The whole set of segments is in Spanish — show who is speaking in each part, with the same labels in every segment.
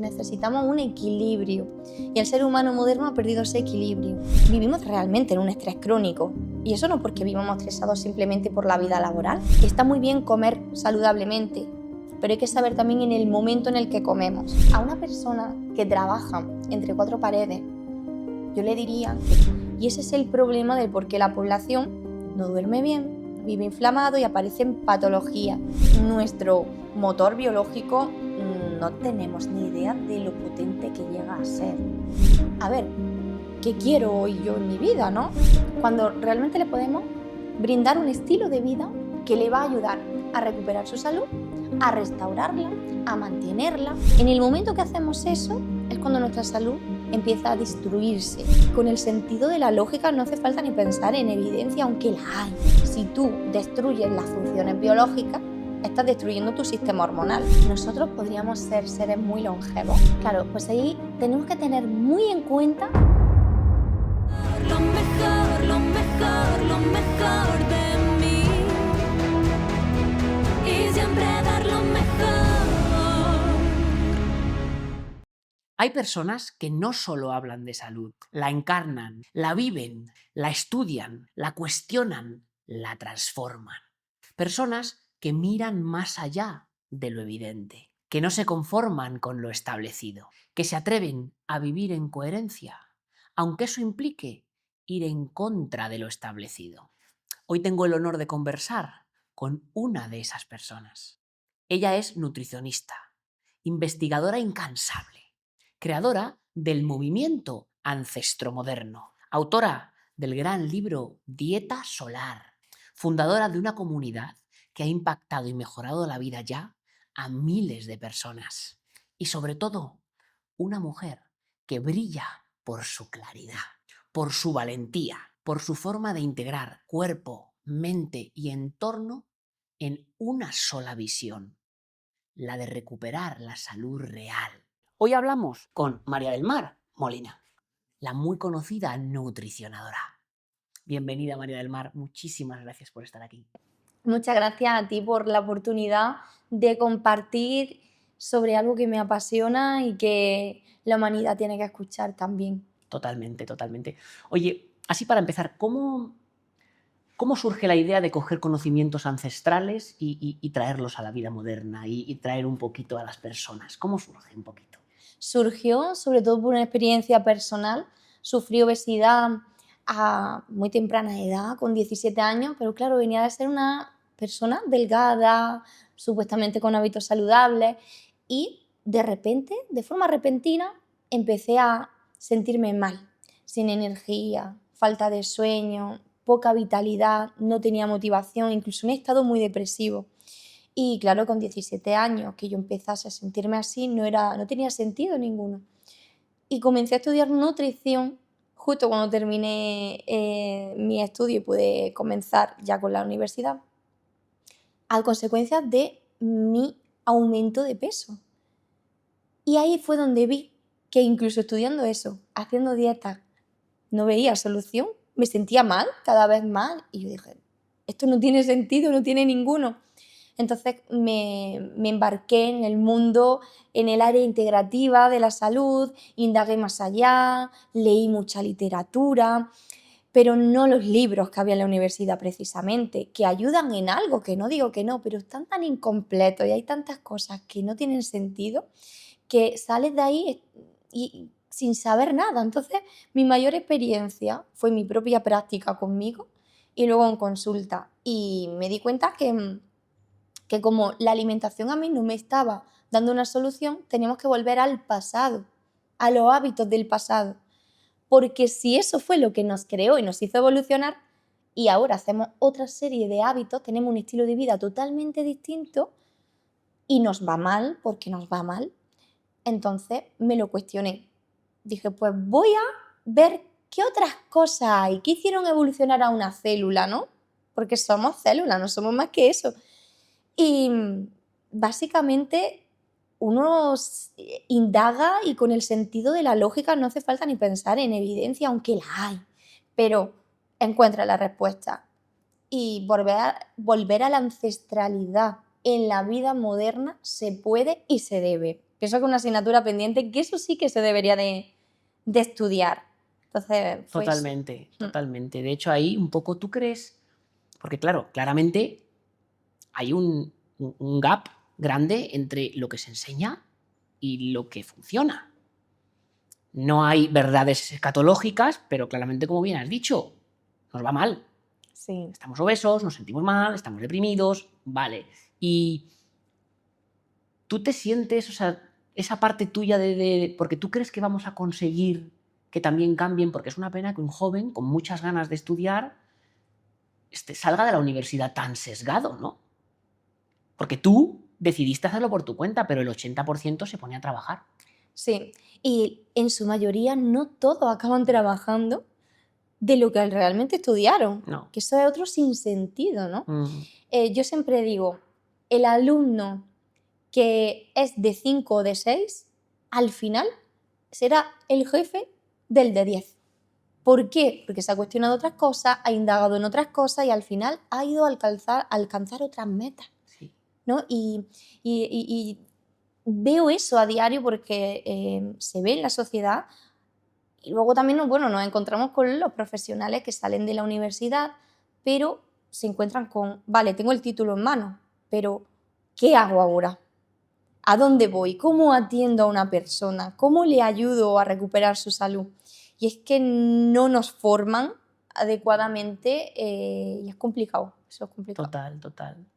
Speaker 1: Necesitamos un equilibrio y el ser humano moderno ha perdido ese equilibrio. Vivimos realmente en un estrés crónico y eso no porque vivamos estresados simplemente por la vida laboral. Está muy bien comer saludablemente, pero hay que saber también en el momento en el que comemos. A una persona que trabaja entre cuatro paredes, yo le diría, y ese es el problema del por qué la población no duerme bien, vive inflamado y aparecen patologías. Nuestro motor biológico no tenemos ni idea de lo potente que llega a ser. A ver, ¿qué quiero hoy yo en mi vida, no? Cuando realmente le podemos brindar un estilo de vida que le va a ayudar a recuperar su salud, a restaurarla, a mantenerla. En el momento que hacemos eso es cuando nuestra salud empieza a destruirse. Con el sentido de la lógica no hace falta ni pensar en evidencia, aunque la hay. Si tú destruyes las funciones biológicas, estás destruyendo tu sistema hormonal. Nosotros podríamos ser seres muy longevos. Claro, pues ahí tenemos que tener muy en cuenta
Speaker 2: Lo mejor, lo mejor, lo mejor de mí. Y siempre dar lo mejor.
Speaker 3: Hay personas que no solo hablan de salud, la encarnan, la viven, la estudian, la cuestionan, la transforman. Personas que miran más allá de lo evidente, que no se conforman con lo establecido, que se atreven a vivir en coherencia, aunque eso implique ir en contra de lo establecido. Hoy tengo el honor de conversar con una de esas personas. Ella es nutricionista, investigadora incansable, creadora del movimiento ancestro moderno, autora del gran libro Dieta Solar, fundadora de una comunidad que ha impactado y mejorado la vida ya a miles de personas. Y sobre todo, una mujer que brilla por su claridad, por su valentía, por su forma de integrar cuerpo, mente y entorno en una sola visión, la de recuperar la salud real. Hoy hablamos con María del Mar Molina, la muy conocida nutricionadora. Bienvenida, María del Mar, muchísimas gracias por estar aquí.
Speaker 1: Muchas gracias a ti por la oportunidad de compartir sobre algo que me apasiona y que la humanidad tiene que escuchar también.
Speaker 3: Totalmente, totalmente. Oye, así para empezar, ¿cómo surge la idea de coger conocimientos ancestrales y traerlos a la vida moderna y traer un poquito a las personas? ¿Cómo surge un poquito?
Speaker 1: Surgió sobre todo por una experiencia personal. Sufrí obesidad a muy temprana edad, con 17 años, pero claro, venía de ser una persona delgada, supuestamente con hábitos saludables, y de repente, de forma repentina, empecé a sentirme mal, sin energía, falta de sueño, poca vitalidad, no tenía motivación, incluso un estado muy depresivo. Y claro, con 17 años que yo empezase a sentirme así no tenía sentido ninguno. Y comencé a estudiar nutrición justo cuando terminé mi estudio y pude comenzar ya con la universidad, a consecuencia de mi aumento de peso. Y ahí fue donde vi que incluso estudiando eso, haciendo dieta, no veía solución, me sentía mal, cada vez mal. Y yo dije, esto no tiene sentido, no tiene ninguno. Entonces me embarqué en el mundo, en el área integrativa de la salud, indagué más allá, leí mucha literatura, pero no los libros que había en la universidad precisamente, que ayudan en algo, que no digo que no, pero están tan incompletos y hay tantas cosas que no tienen sentido que sales de ahí y sin saber nada. Entonces, mi mayor experiencia fue mi propia práctica conmigo y luego en consulta. Y me di cuenta que como la alimentación a mí no me estaba dando una solución, teníamos que volver al pasado, a los hábitos del pasado. Porque si eso fue lo que nos creó y nos hizo evolucionar, y ahora hacemos otra serie de hábitos, tenemos un estilo de vida totalmente distinto y nos va mal porque nos va mal, entonces me lo cuestioné. Dije, pues voy a ver qué otras cosas hay, qué hicieron evolucionar a una célula, ¿no? Porque somos células, no somos más que eso. Y básicamente uno indaga y con el sentido de la lógica no hace falta ni pensar en evidencia, aunque la hay, pero encuentra la respuesta. Y volver a la ancestralidad en la vida moderna se puede y se debe. Pienso que es una asignatura pendiente, que eso sí que se debería de estudiar. Entonces, pues,
Speaker 3: Totalmente, totalmente. De hecho, ahí un poco tú crees, porque claro, claramente hay un gap grande entre lo que se enseña y lo que funciona. No hay verdades escatológicas, pero claramente, como bien has dicho, nos va mal.
Speaker 1: sí.
Speaker 3: Estamos obesos, nos sentimos mal, estamos deprimidos, vale. Y tú te sientes, o sea, esa parte tuya porque tú crees que vamos a conseguir que también cambien, porque es una pena que un joven con muchas ganas de estudiar salga de la universidad tan sesgado, ¿no? Porque tú decidiste hacerlo por tu cuenta, pero el 80% se pone a trabajar.
Speaker 1: Sí, y en su mayoría no todos acaban trabajando de lo que realmente estudiaron,
Speaker 3: No.
Speaker 1: que eso es otro sinsentido, ¿no?
Speaker 3: Mm,
Speaker 1: Yo siempre digo, el alumno que es de 5 o de 6, al final será el jefe del de 10. ¿Por qué? Porque se ha cuestionado otras cosas, ha indagado en otras cosas y al final ha ido a alcanzar otras metas,
Speaker 3: sí.
Speaker 1: ¿no? Y veo eso a diario porque se ve en la sociedad y luego también bueno, nos encontramos con los profesionales que salen de la universidad, pero se encuentran con, vale, tengo el título en mano, pero ¿qué hago ahora? ¿A dónde voy? ¿Cómo atiendo a una persona? ¿Cómo le ayudo a recuperar su salud? Y es que no nos forman adecuadamente y es complicado, eso es complicado.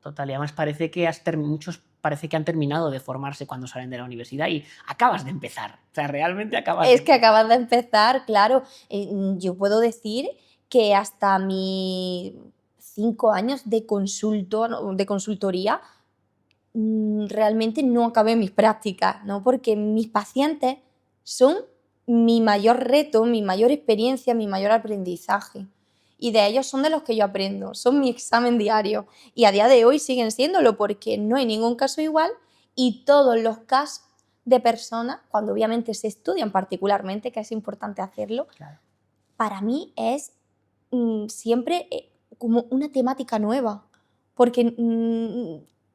Speaker 3: Total. Y además parece que muchos parece que han terminado de formarse cuando salen de la universidad y acabas de empezar. O sea, realmente acabas de
Speaker 1: Es que
Speaker 3: empezar.
Speaker 1: acabas de empezar, claro. Yo puedo decir que hasta mis 5 años de consultoría realmente no acabé mis prácticas, ¿no? Porque mis pacientes son mi mayor reto, mi mayor experiencia, mi mayor aprendizaje. Y de ellos son de los que yo aprendo, son mi examen diario. Y a día de hoy siguen siéndolo porque no hay ningún caso igual y todos los casos de personas, cuando obviamente se estudian particularmente, que es importante hacerlo,
Speaker 3: Claro.
Speaker 1: para mí es siempre como una temática nueva, porque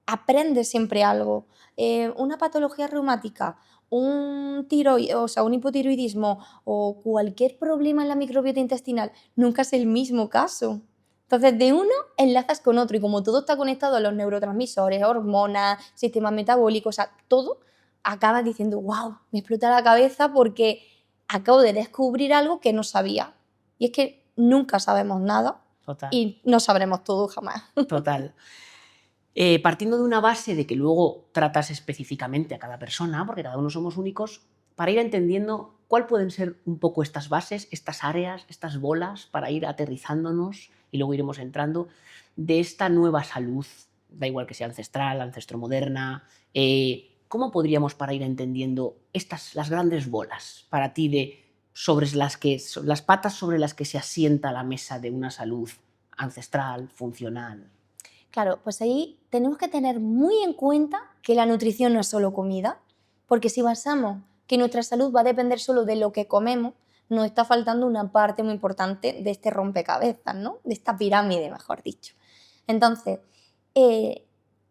Speaker 1: aprendes siempre algo. Una patología reumática, o sea, un hipotiroidismo o cualquier problema en la microbiota intestinal, nunca es el mismo caso. Entonces, de uno enlazas con otro y como todo está conectado a los neurotransmisores, hormonas, sistema metabólico, o sea, todo, acabas diciendo, wow, me explota la cabeza porque acabo de descubrir algo que no sabía. Y es que nunca sabemos nada
Speaker 3: Total.
Speaker 1: y no sabremos todo jamás.
Speaker 3: Total. Partiendo de una base de que luego tratas específicamente a cada persona, porque cada uno somos únicos, para ir entendiendo cuál pueden ser un poco estas bases, estas áreas, estas bolas, para ir aterrizándonos y luego iremos entrando de esta nueva salud, da igual que sea ancestral, ancestromoderna, ¿cómo podríamos para ir entendiendo las grandes bolas para ti las patas sobre las que se asienta la mesa de una salud ancestral, funcional?
Speaker 1: Claro, pues ahí tenemos que tener muy en cuenta que la nutrición no es solo comida, porque si basamos que nuestra salud va a depender solo de lo que comemos, nos está faltando una parte muy importante de este rompecabezas, ¿no? De esta pirámide, mejor dicho. Entonces,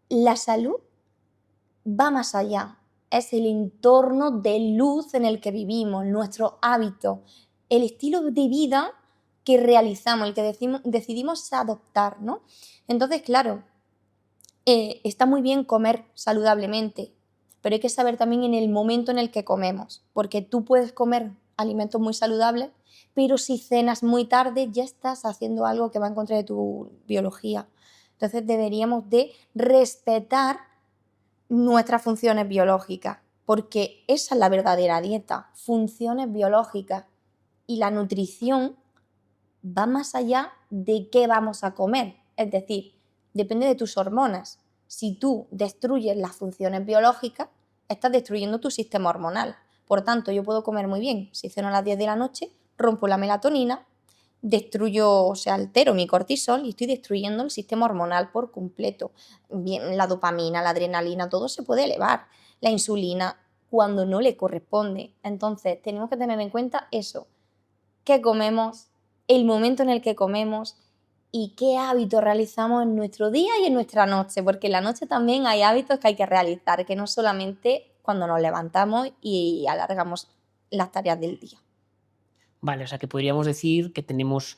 Speaker 1: la salud va más allá. Es el entorno de luz en el que vivimos, nuestros hábitos, el estilo de vida que realizamos, el que decidimos adoptar, ¿no? Entonces, claro, está muy bien comer saludablemente, pero hay que saber también en el momento en el que comemos, porque tú puedes comer alimentos muy saludables, pero si cenas muy tarde ya estás haciendo algo que va en contra de tu biología. Entonces deberíamos de respetar nuestras funciones biológicas, porque esa es la verdadera dieta, funciones biológicas. Y la nutrición va más allá de qué vamos a comer, es decir, depende de tus hormonas. Si tú destruyes las funciones biológicas, estás destruyendo tu sistema hormonal. Por tanto, yo puedo comer muy bien. Si ceno a las 10 de la noche, rompo la melatonina, altero mi cortisol y estoy destruyendo el sistema hormonal por completo. Bien, la dopamina, la adrenalina, todo se puede elevar. La insulina, cuando no le corresponde. Entonces, tenemos que tener en cuenta eso. ¿Qué comemos? El momento en el que comemos y qué hábitos realizamos en nuestro día y en nuestra noche, porque en la noche también hay hábitos que hay que realizar, que no solamente cuando nos levantamos y alargamos las tareas del día.
Speaker 3: Vale, o sea que podríamos decir que tenemos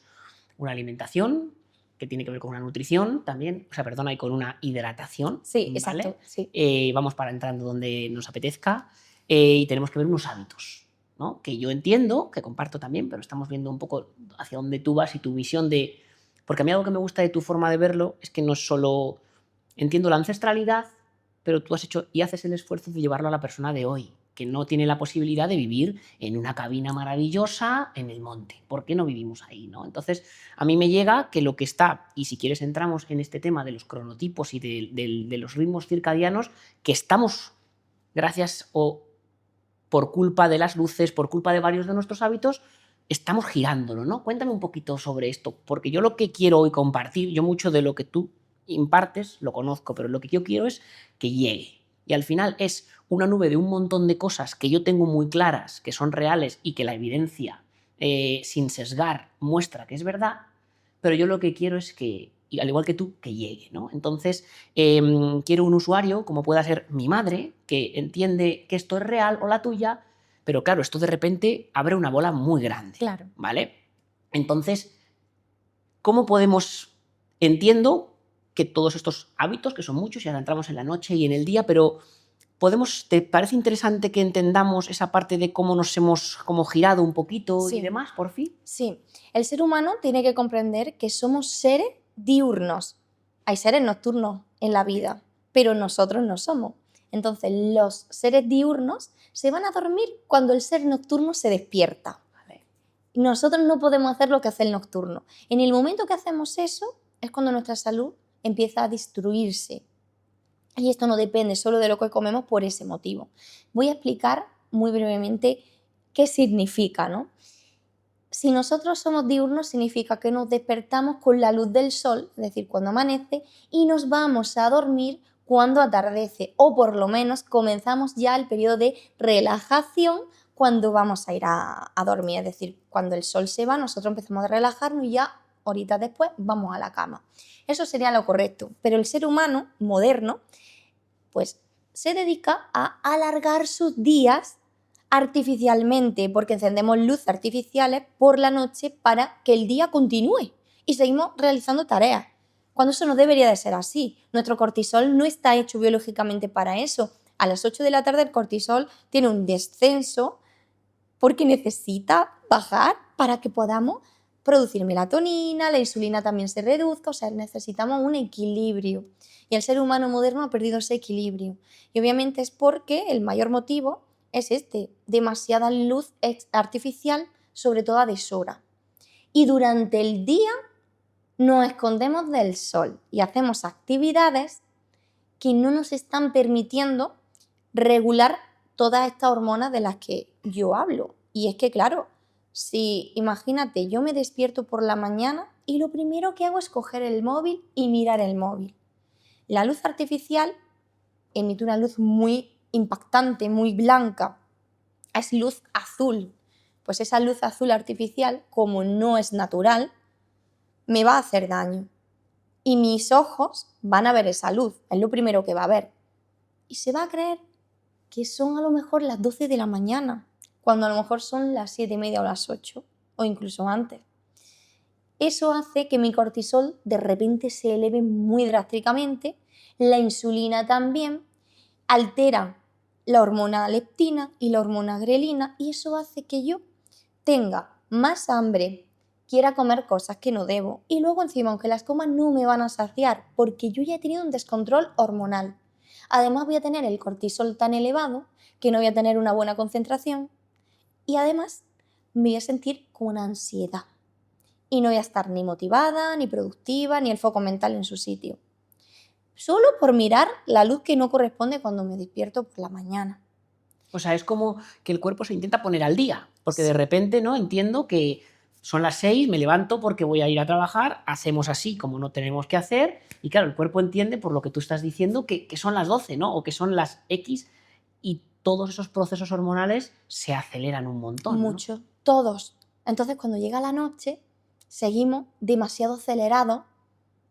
Speaker 3: una alimentación que tiene que ver con una nutrición también, o sea, perdona, y con una hidratación.
Speaker 1: Sí,
Speaker 3: ¿vale?
Speaker 1: exacto. Sí.
Speaker 3: Vamos para entrando donde nos apetezca y tenemos que ver unos hábitos, ¿no? Que yo entiendo, que comparto también, pero estamos viendo un poco hacia dónde tú vas y tu visión de... Porque a mí algo que me gusta de tu forma de verlo es que no es solo... Entiendo la ancestralidad, pero tú has hecho y haces el esfuerzo de llevarlo a la persona de hoy, que no tiene la posibilidad de vivir en una cabina maravillosa en el monte. ¿Por qué no vivimos ahí, no? Entonces, a mí me llega que lo que está, y si quieres entramos en este tema de los cronotipos y de los ritmos circadianos, que estamos, gracias o por culpa de las luces, por culpa de varios de nuestros hábitos, estamos girándolo, ¿no? Cuéntame un poquito sobre esto, porque yo lo que quiero hoy compartir, yo mucho de lo que tú impartes lo conozco, pero lo que yo quiero es que llegue. Y al final es una nube de un montón de cosas que yo tengo muy claras, que son reales y que la evidencia, sin sesgar, muestra que es verdad, pero yo lo que quiero es que, y al igual que tú, que llegue, ¿no? Entonces, quiero un usuario, como pueda ser mi madre, que entiende que esto es real, o la tuya, pero claro, esto de repente abre una bola muy grande,
Speaker 1: Claro.
Speaker 3: ¿vale? Entonces, ¿cómo podemos...? Entiendo que todos estos hábitos, que son muchos, ya entramos en la noche y en el día, pero ¿te parece interesante que entendamos esa parte de cómo nos hemos como girado un poquito
Speaker 1: Sí.
Speaker 3: y demás, por fin?
Speaker 1: Sí, el ser humano tiene que comprender que somos seres diurnos. Hay seres nocturnos en la vida, pero nosotros no somos. Entonces, los seres diurnos se van a dormir cuando el ser nocturno se despierta.
Speaker 3: Vale.
Speaker 1: Nosotros no podemos hacer lo que hace el nocturno. En el momento que hacemos eso, es cuando nuestra salud empieza a destruirse. Y esto no depende solo de lo que comemos por ese motivo. Voy a explicar muy brevemente qué significa, ¿no? Si nosotros somos diurnos, significa que nos despertamos con la luz del sol, es decir, cuando amanece, y nos vamos a dormir cuando atardece, o por lo menos comenzamos ya el periodo de relajación cuando vamos a ir a dormir, es decir, cuando el sol se va, nosotros empezamos a relajarnos y ya horitas después vamos a la cama. Eso sería lo correcto, pero el ser humano moderno pues se dedica a alargar sus días artificialmente, porque encendemos luces artificiales por la noche para que el día continúe y seguimos realizando tareas, cuando eso no debería de ser así. Nuestro cortisol no está hecho biológicamente para eso. A las 8 de la tarde el cortisol tiene un descenso porque necesita bajar para que podamos producir melatonina, la insulina también se reduzca, o sea, necesitamos un equilibrio. Y el ser humano moderno ha perdido ese equilibrio. Y obviamente es porque el mayor motivo es demasiada luz artificial, sobre todo a deshora. Y durante el día nos escondemos del sol y hacemos actividades que no nos están permitiendo regular todas estas hormonas de las que yo hablo. Y es que, claro, si imagínate, yo me despierto por la mañana y lo primero que hago es coger el móvil y mirar el móvil. La luz artificial emite una luz muy impactante, muy blanca. Es luz azul. Pues esa luz azul artificial, como no es natural, me va a hacer daño. Y mis ojos van a ver esa luz, es lo primero que va a ver. Y se va a creer que son a lo mejor las 12 de la mañana, cuando a lo mejor son las 7:30 o las 8, o incluso antes. Eso hace que mi cortisol de repente se eleve muy drásticamente, la insulina también, altera la hormona leptina y la hormona grelina, y eso hace que yo tenga más hambre, quiera comer cosas que no debo, y luego encima, aunque las coma, no me van a saciar, porque yo ya he tenido un descontrol hormonal. Además voy a tener el cortisol tan elevado que no voy a tener una buena concentración, y además me voy a sentir con una ansiedad. Y no voy a estar ni motivada, ni productiva, ni el foco mental en su sitio. Solo por mirar la luz que no corresponde cuando me despierto por la mañana.
Speaker 3: O sea, es como que el cuerpo se intenta poner al día, porque de repente, ¿no? Entiendo que son las 6, me levanto porque voy a ir a trabajar, hacemos así como no tenemos que hacer, y claro, el cuerpo entiende, por lo que tú estás diciendo, que son las 12, ¿no? O que son las X, y todos esos procesos hormonales se aceleran un montón, ¿no?
Speaker 1: Mucho, todos. Entonces, cuando llega la noche, seguimos demasiado acelerados,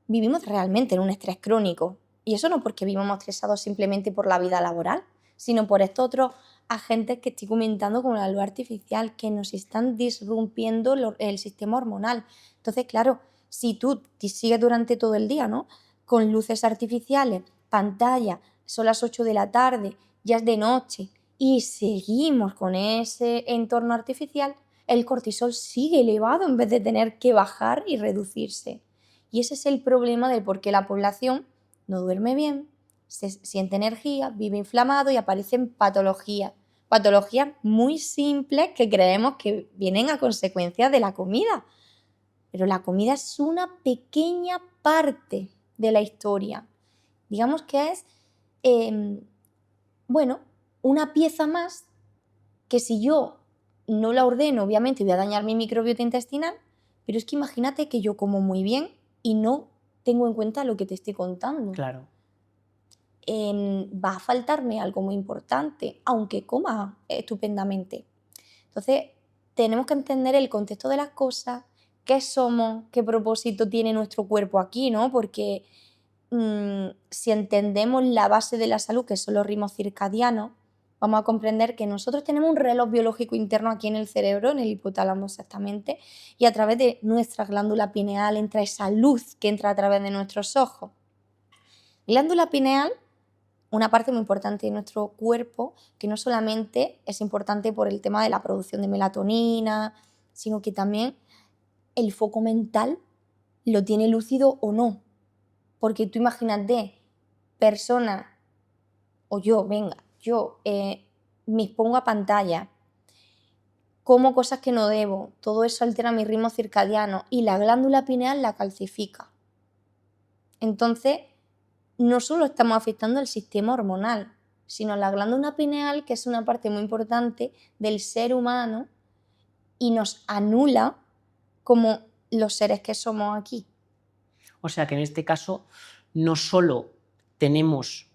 Speaker 1: vivimos realmente en un estrés crónico. Y eso no porque vivamos estresados simplemente por la vida laboral, sino por estos otros agentes que estoy comentando, como la luz artificial, que nos están disrumpiendo el sistema hormonal. Entonces, claro, si tú te sigues durante todo el día, ¿no?, con luces artificiales, pantalla, son las 8 de la tarde, ya es de noche, y seguimos con ese entorno artificial, el cortisol sigue elevado en vez de tener que bajar y reducirse. Y ese es el problema del por qué la población no duerme bien, se siente energía, vive inflamado y aparecen patologías. Patologías muy simples que creemos que vienen a consecuencia de la comida. Pero la comida es una pequeña parte de la historia. Digamos que es, una pieza más que si yo no la ordeno, obviamente voy a dañar mi microbiota intestinal, pero es que imagínate que yo como muy bien y no tengo en cuenta lo que te estoy contando.
Speaker 3: Claro.
Speaker 1: Va a faltarme algo muy importante, aunque coma estupendamente. Entonces, tenemos que entender el contexto de las cosas, qué somos, qué propósito tiene nuestro cuerpo aquí, ¿no? Porque si entendemos la base de la salud, que son los ritmos circadianos, vamos a comprender que nosotros tenemos un reloj biológico interno aquí en el cerebro, en el hipotálamo exactamente, y a través de nuestra glándula pineal entra esa luz que entra a través de nuestros ojos. Glándula pineal, una parte muy importante de nuestro cuerpo, que no solamente es importante por el tema de la producción de melatonina, sino que también el foco mental lo tiene lúcido o no. Porque tú imagínate, personas, o yo me expongo a pantalla, como cosas que no debo, todo eso altera mi ritmo circadiano y la glándula pineal la calcifica. Entonces, no solo estamos afectando el sistema hormonal, sino la glándula pineal, que es una parte muy importante del ser humano y nos anula como los seres que somos aquí.
Speaker 3: O sea que en este caso no solo tenemos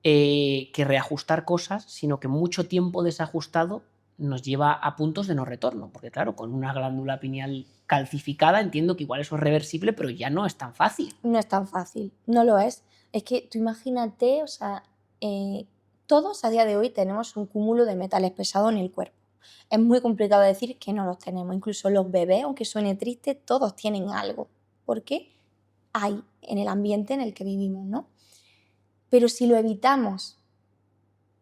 Speaker 3: que reajustar cosas, sino que mucho tiempo desajustado nos lleva a puntos de no retorno. Porque claro, con una glándula pineal calcificada entiendo que igual eso es reversible, pero ya no es tan fácil.
Speaker 1: No es tan fácil, no lo es. Es que tú imagínate, o sea, todos a día de hoy tenemos un cúmulo de metales pesados en el cuerpo. Es muy complicado decir que no los tenemos. Incluso los bebés, aunque suene triste, todos tienen algo. ¿Por qué? Hay en el ambiente en el que vivimos, ¿no? Pero si lo evitamos,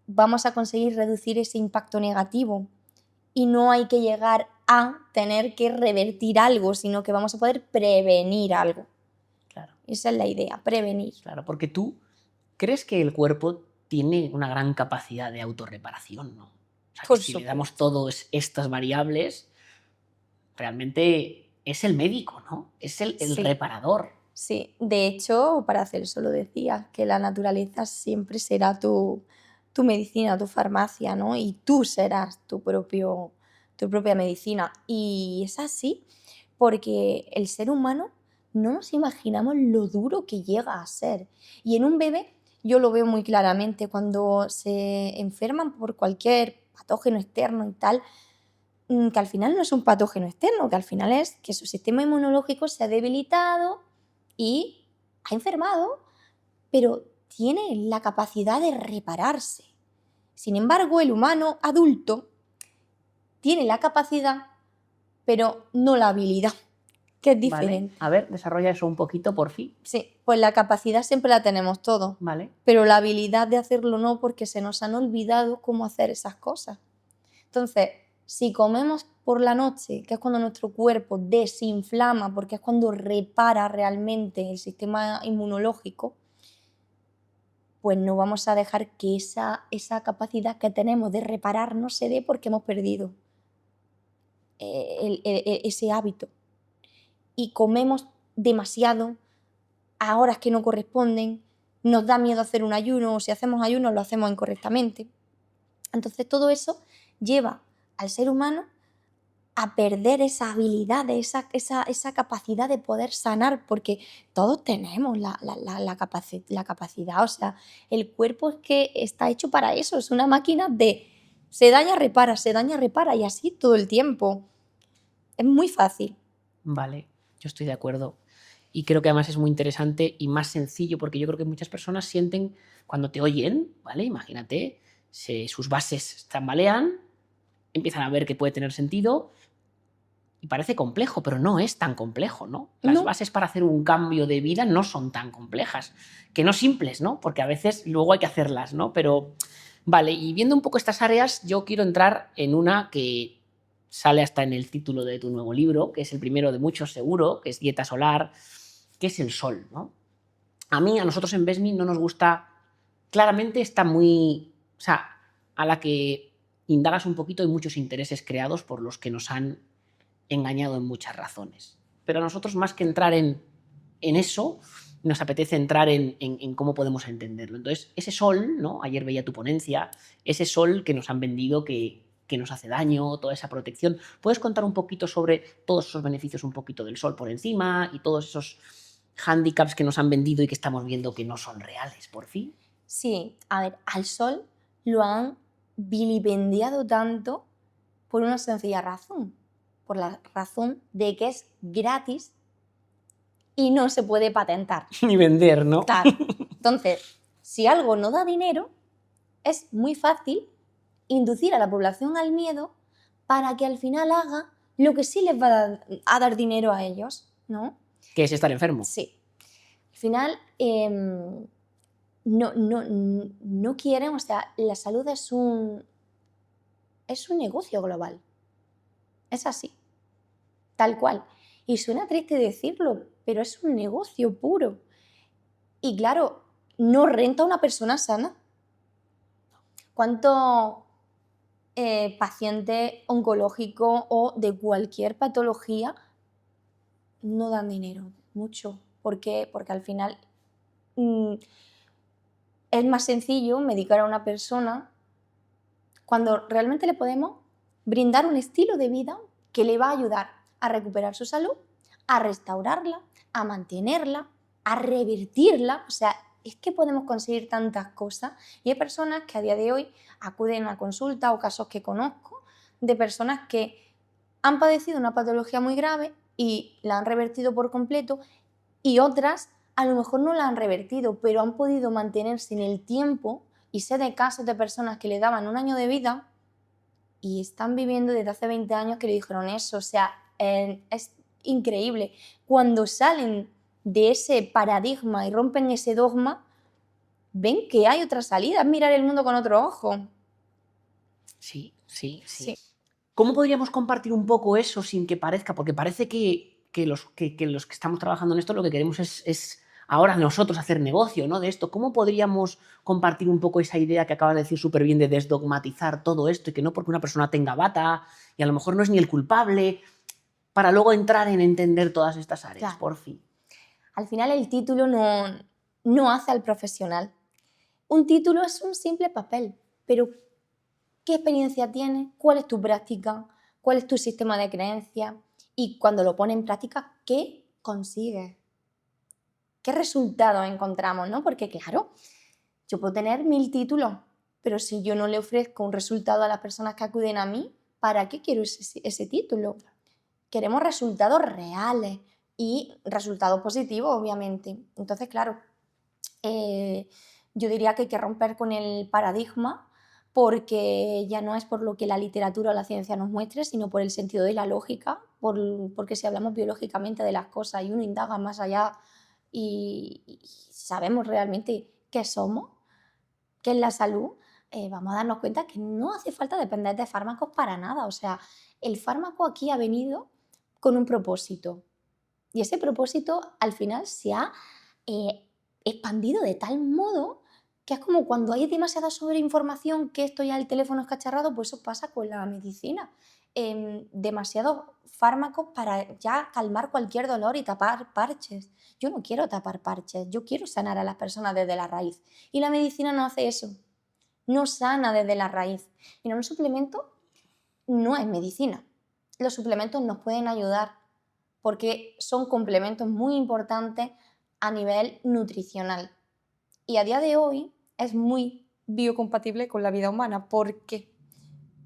Speaker 1: vamos a conseguir reducir ese impacto negativo y no hay que llegar a tener que revertir algo, sino que vamos a poder prevenir algo.
Speaker 3: Claro.
Speaker 1: Esa es la idea, prevenir.
Speaker 3: Claro, porque tú crees que el cuerpo tiene una gran capacidad de autorreparación, ¿no? O sea, que si le damos todas estas variables, realmente es el médico, ¿no? Es el
Speaker 1: Sí.
Speaker 3: reparador.
Speaker 1: Sí, de hecho, Paracelso lo decía, que la naturaleza siempre será tu medicina, tu farmacia, ¿no? Y tú serás tu propia medicina. Y es así, porque el ser humano no nos imaginamos lo duro que llega a ser. Y en un bebé yo lo veo muy claramente, cuando se enferman por cualquier patógeno externo y tal, que al final no es un patógeno externo, que al final es que su sistema inmunológico se ha debilitado y ha enfermado, pero tiene la capacidad de repararse. Sin embargo, el humano adulto tiene la capacidad, pero no la habilidad, que es diferente.
Speaker 3: Vale. A ver, desarrolla eso un poquito, por fin.
Speaker 1: Sí, pues la capacidad siempre la tenemos todos,
Speaker 3: Vale.
Speaker 1: pero la habilidad de hacerlo no, porque se nos han olvidado cómo hacer esas cosas. Entonces, si comemos por la noche, que es cuando nuestro cuerpo desinflama, porque es cuando repara realmente el sistema inmunológico, pues no vamos a dejar que esa capacidad que tenemos de reparar no se dé, porque hemos perdido ese hábito. Y comemos demasiado a horas que no corresponden, nos da miedo hacer un ayuno, o si hacemos ayuno lo hacemos incorrectamente. Entonces todo eso lleva al ser humano a perder esa habilidad, esa capacidad de poder sanar, porque todos tenemos la capacidad, o sea, el cuerpo es que está hecho para eso, es una máquina de se daña, repara, y así todo el tiempo. Es muy fácil.
Speaker 3: Vale, yo estoy de acuerdo. Y creo que además es muy interesante y más sencillo, porque yo creo que muchas personas sienten, cuando te oyen, ¿vale? Imagínate, sus bases tambalean, empiezan a ver que puede tener sentido y parece complejo, pero no es tan complejo, ¿no? Las
Speaker 1: No.
Speaker 3: bases para hacer un cambio de vida no son tan complejas, que no simples, ¿no? Porque a veces luego hay que hacerlas, ¿no? Pero, vale, y viendo un poco estas áreas, yo quiero entrar en una que sale hasta en el título de tu nuevo libro, que es el primero de muchos seguro, que es Dieta Solar, que es el sol, ¿no? A nosotros en Besmi no nos gusta, claramente está muy, o sea, a la que indagas un poquito hay muchos intereses creados por los que nos han engañado en muchas razones. Pero a nosotros, más que entrar en eso, nos apetece entrar en cómo podemos entenderlo. Entonces, ese sol, ¿no? Ayer veía tu ponencia, ese sol que nos han vendido que nos hace daño, toda esa protección. ¿Puedes contar un poquito sobre todos esos beneficios, un poquito del sol por encima y todos esos hándicaps que nos han vendido y que estamos viendo que no son reales, por fin?
Speaker 1: Sí, a ver, al sol lo han vilipendiado tanto por una sencilla razón, por la razón de que es gratis y no se puede patentar.
Speaker 3: Ni vender, ¿no?
Speaker 1: Claro. Entonces, si algo no da dinero, es muy fácil inducir a la población al miedo para que al final haga lo que sí les va a dar dinero a ellos, ¿no?
Speaker 3: Que es estar enfermo.
Speaker 1: Sí. Al final, no quieren, o sea, la salud es un negocio global. Es así, tal cual. Y suena triste decirlo, pero es un negocio puro. Y claro, no renta a una persona sana. ¿Cuánto paciente oncológico o de cualquier patología no dan dinero? Mucho. ¿Por qué? Porque al final es más sencillo medicar a una persona cuando realmente le podemos brindar un estilo de vida que le va a ayudar a recuperar su salud, a restaurarla, a mantenerla, a revertirla. O sea, es que podemos conseguir tantas cosas y hay personas que a día de hoy acuden a consulta o casos que conozco de personas que han padecido una patología muy grave y la han revertido por completo y otras a lo mejor no la han revertido, pero han podido mantenerse en el tiempo. Y sé de casos de personas que le daban 1 año de vida y están viviendo desde hace 20 años que le dijeron eso. O sea, es increíble. Cuando salen de ese paradigma y rompen ese dogma, ven que hay otra salida, es mirar el mundo con otro ojo.
Speaker 3: Sí. ¿Cómo podríamos compartir un poco eso sin que parezca? Porque parece que los que estamos trabajando en esto lo que queremos es ahora nosotros hacer negocio, ¿no? De esto. ¿Cómo podríamos compartir un poco esa idea que acabas de decir súper bien de desdogmatizar todo esto y que no porque una persona tenga bata y a lo mejor no es ni el culpable, para luego entrar en entender todas estas áreas,
Speaker 1: Claro.
Speaker 3: por fin?
Speaker 1: Al final el título no hace al profesional. Un título es un simple papel, pero ¿qué experiencia tienes? ¿Cuál es tu práctica? ¿Cuál es tu sistema de creencias? Y cuando lo pones en práctica, ¿qué consigues? ¿Qué resultados encontramos? ¿No? Porque claro, yo puedo tener 1000 títulos, pero si yo no le ofrezco un resultado a las personas que acuden a mí, ¿para qué quiero ese título? Queremos resultados reales y resultados positivos, obviamente. Entonces, claro, yo diría que hay que romper con el paradigma porque ya no es por lo que la literatura o la ciencia nos muestre, sino por el sentido de la lógica, porque si hablamos biológicamente de las cosas y uno indaga más allá y sabemos realmente qué somos, qué es la salud, vamos a darnos cuenta que no hace falta depender de fármacos para nada. O sea, el fármaco aquí ha venido con un propósito y ese propósito al final se ha expandido de tal modo que es como cuando hay demasiada sobreinformación que esto ya el teléfono es cacharrado, pues eso pasa con la medicina. Demasiados fármacos para ya calmar cualquier dolor y tapar parches. Yo no quiero tapar parches, yo quiero sanar a las personas desde la raíz. Y la medicina no hace eso, no sana desde la raíz. Mira, un suplemento no es medicina. Los suplementos nos pueden ayudar porque son complementos muy importantes a nivel nutricional. Y a día de hoy es muy biocompatible con la vida humana. ¿Por qué?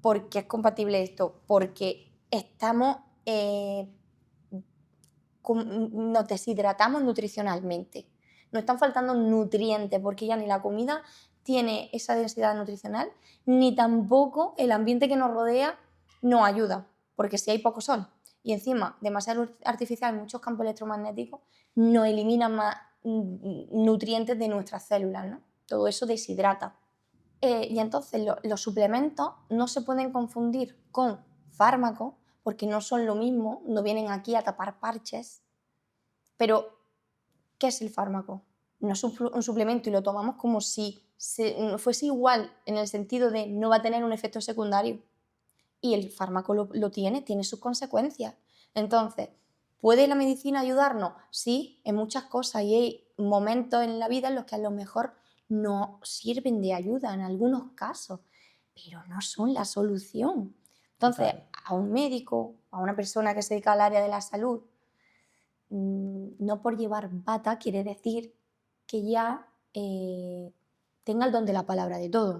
Speaker 1: ¿Por qué es compatible esto? Porque nos deshidratamos nutricionalmente. Nos están faltando nutrientes porque ya ni la comida tiene esa densidad nutricional, ni tampoco el ambiente que nos rodea nos ayuda, porque si hay poco sol y encima demasiada luz artificial, muchos campos electromagnéticos, nos eliminan más nutrientes de nuestras células, ¿no? Todo eso deshidrata. Y entonces los suplementos no se pueden confundir con fármacos, porque no son lo mismo, no vienen aquí a tapar parches. Pero, ¿qué es el fármaco? No es un suplemento y lo tomamos como si fuese igual, en el sentido de no va a tener un efecto secundario. Y el fármaco lo tiene sus consecuencias. Entonces, ¿puede la medicina ayudarnos? Sí, en muchas cosas, y hay momentos en la vida en los que a lo mejor no sirven de ayuda en algunos casos, pero no son la solución. Entonces, a un médico, a una persona que se dedica al área de la salud, no por llevar bata quiere decir que ya tenga el don de la palabra de todo.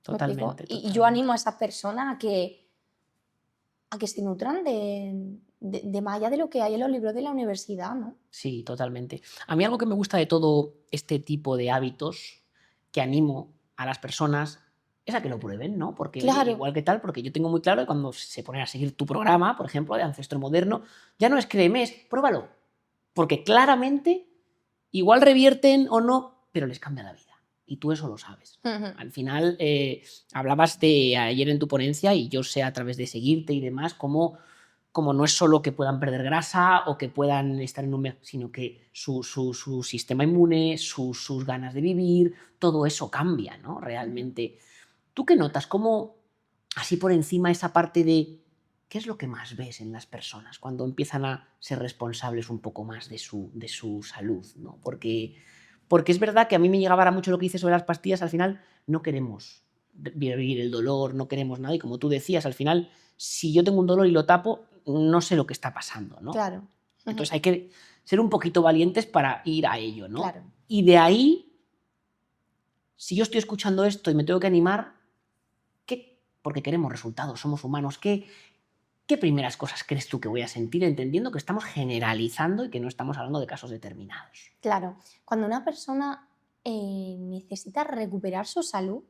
Speaker 1: ¿Me explico?
Speaker 3: Totalmente,
Speaker 1: Y yo
Speaker 3: totalmente.
Speaker 1: animo a esas personas a que se nutran de más allá de lo que hay en los libros de la universidad, ¿no?
Speaker 3: Sí, totalmente. A mí algo que me gusta de todo este tipo de hábitos que animo a las personas es a que lo prueben, ¿no? Porque, oye,
Speaker 1: Claro.
Speaker 3: igual que tal, porque yo tengo muy claro que cuando se ponen a seguir tu programa, por ejemplo, de Ancestro Moderno, ya no es créeme, es pruébalo. Porque claramente, igual revierten o no, pero les cambia la vida. Y tú eso lo sabes.
Speaker 1: Ujú.
Speaker 3: Al final, hablabas de ayer en tu ponencia, y yo sé a través de seguirte y demás, como no es solo que puedan perder grasa o que puedan estar en un... sino que su sistema inmune, sus ganas de vivir, todo eso cambia, ¿no? Realmente. ¿Tú qué notas? ¿Cómo, así por encima, esa parte de qué es lo que más ves en las personas cuando empiezan a ser responsables un poco más de su salud, ¿no? Porque es verdad que a mí me llegaba ahora mucho lo que dices sobre las pastillas. Al final no queremos vivir el dolor, no queremos nada, y como tú decías, al final, si yo tengo un dolor y lo tapo, no sé lo que está pasando, ¿no?
Speaker 1: Claro. Ujú.
Speaker 3: Entonces hay que ser un poquito valientes para ir a ello, ¿no?
Speaker 1: Claro.
Speaker 3: Y de ahí, si yo estoy escuchando esto y me tengo que animar, porque queremos resultados, somos humanos, ¿qué primeras cosas crees tú que voy a sentir, entendiendo que estamos generalizando y que no estamos hablando de casos determinados?
Speaker 1: Claro. Cuando una persona necesita recuperar su salud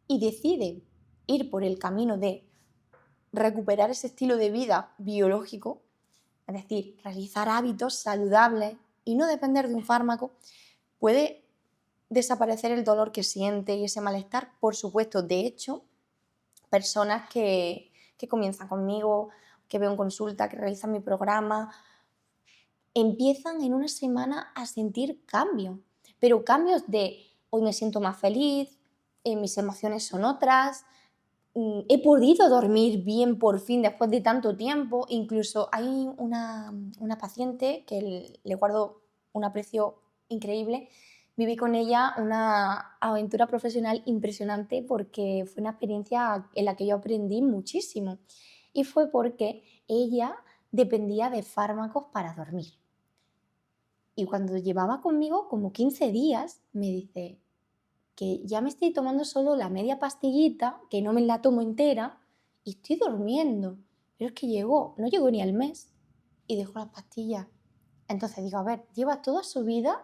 Speaker 1: y decide ir por el camino de recuperar ese estilo de vida biológico, es decir, realizar hábitos saludables y no depender de un fármaco, puede desaparecer el dolor que siente y ese malestar, por supuesto. De hecho, personas que comienzan conmigo, que veo en consulta, que realizan mi programa, empiezan en una semana a sentir cambios, pero cambios de hoy me siento más feliz, mis emociones son otras, he podido dormir bien por fin después de tanto tiempo. Incluso hay una paciente que le guardo un aprecio increíble. Viví con ella una aventura profesional impresionante porque fue una experiencia en la que yo aprendí muchísimo. Y fue porque ella dependía de fármacos para dormir. Y cuando llevaba conmigo como 15 días, me dice que ya me estoy tomando solo la media pastillita, que no me la tomo entera, y estoy durmiendo. Pero es que no llegó ni al mes, y dejó las pastillas. Entonces digo, a ver, lleva toda su vida,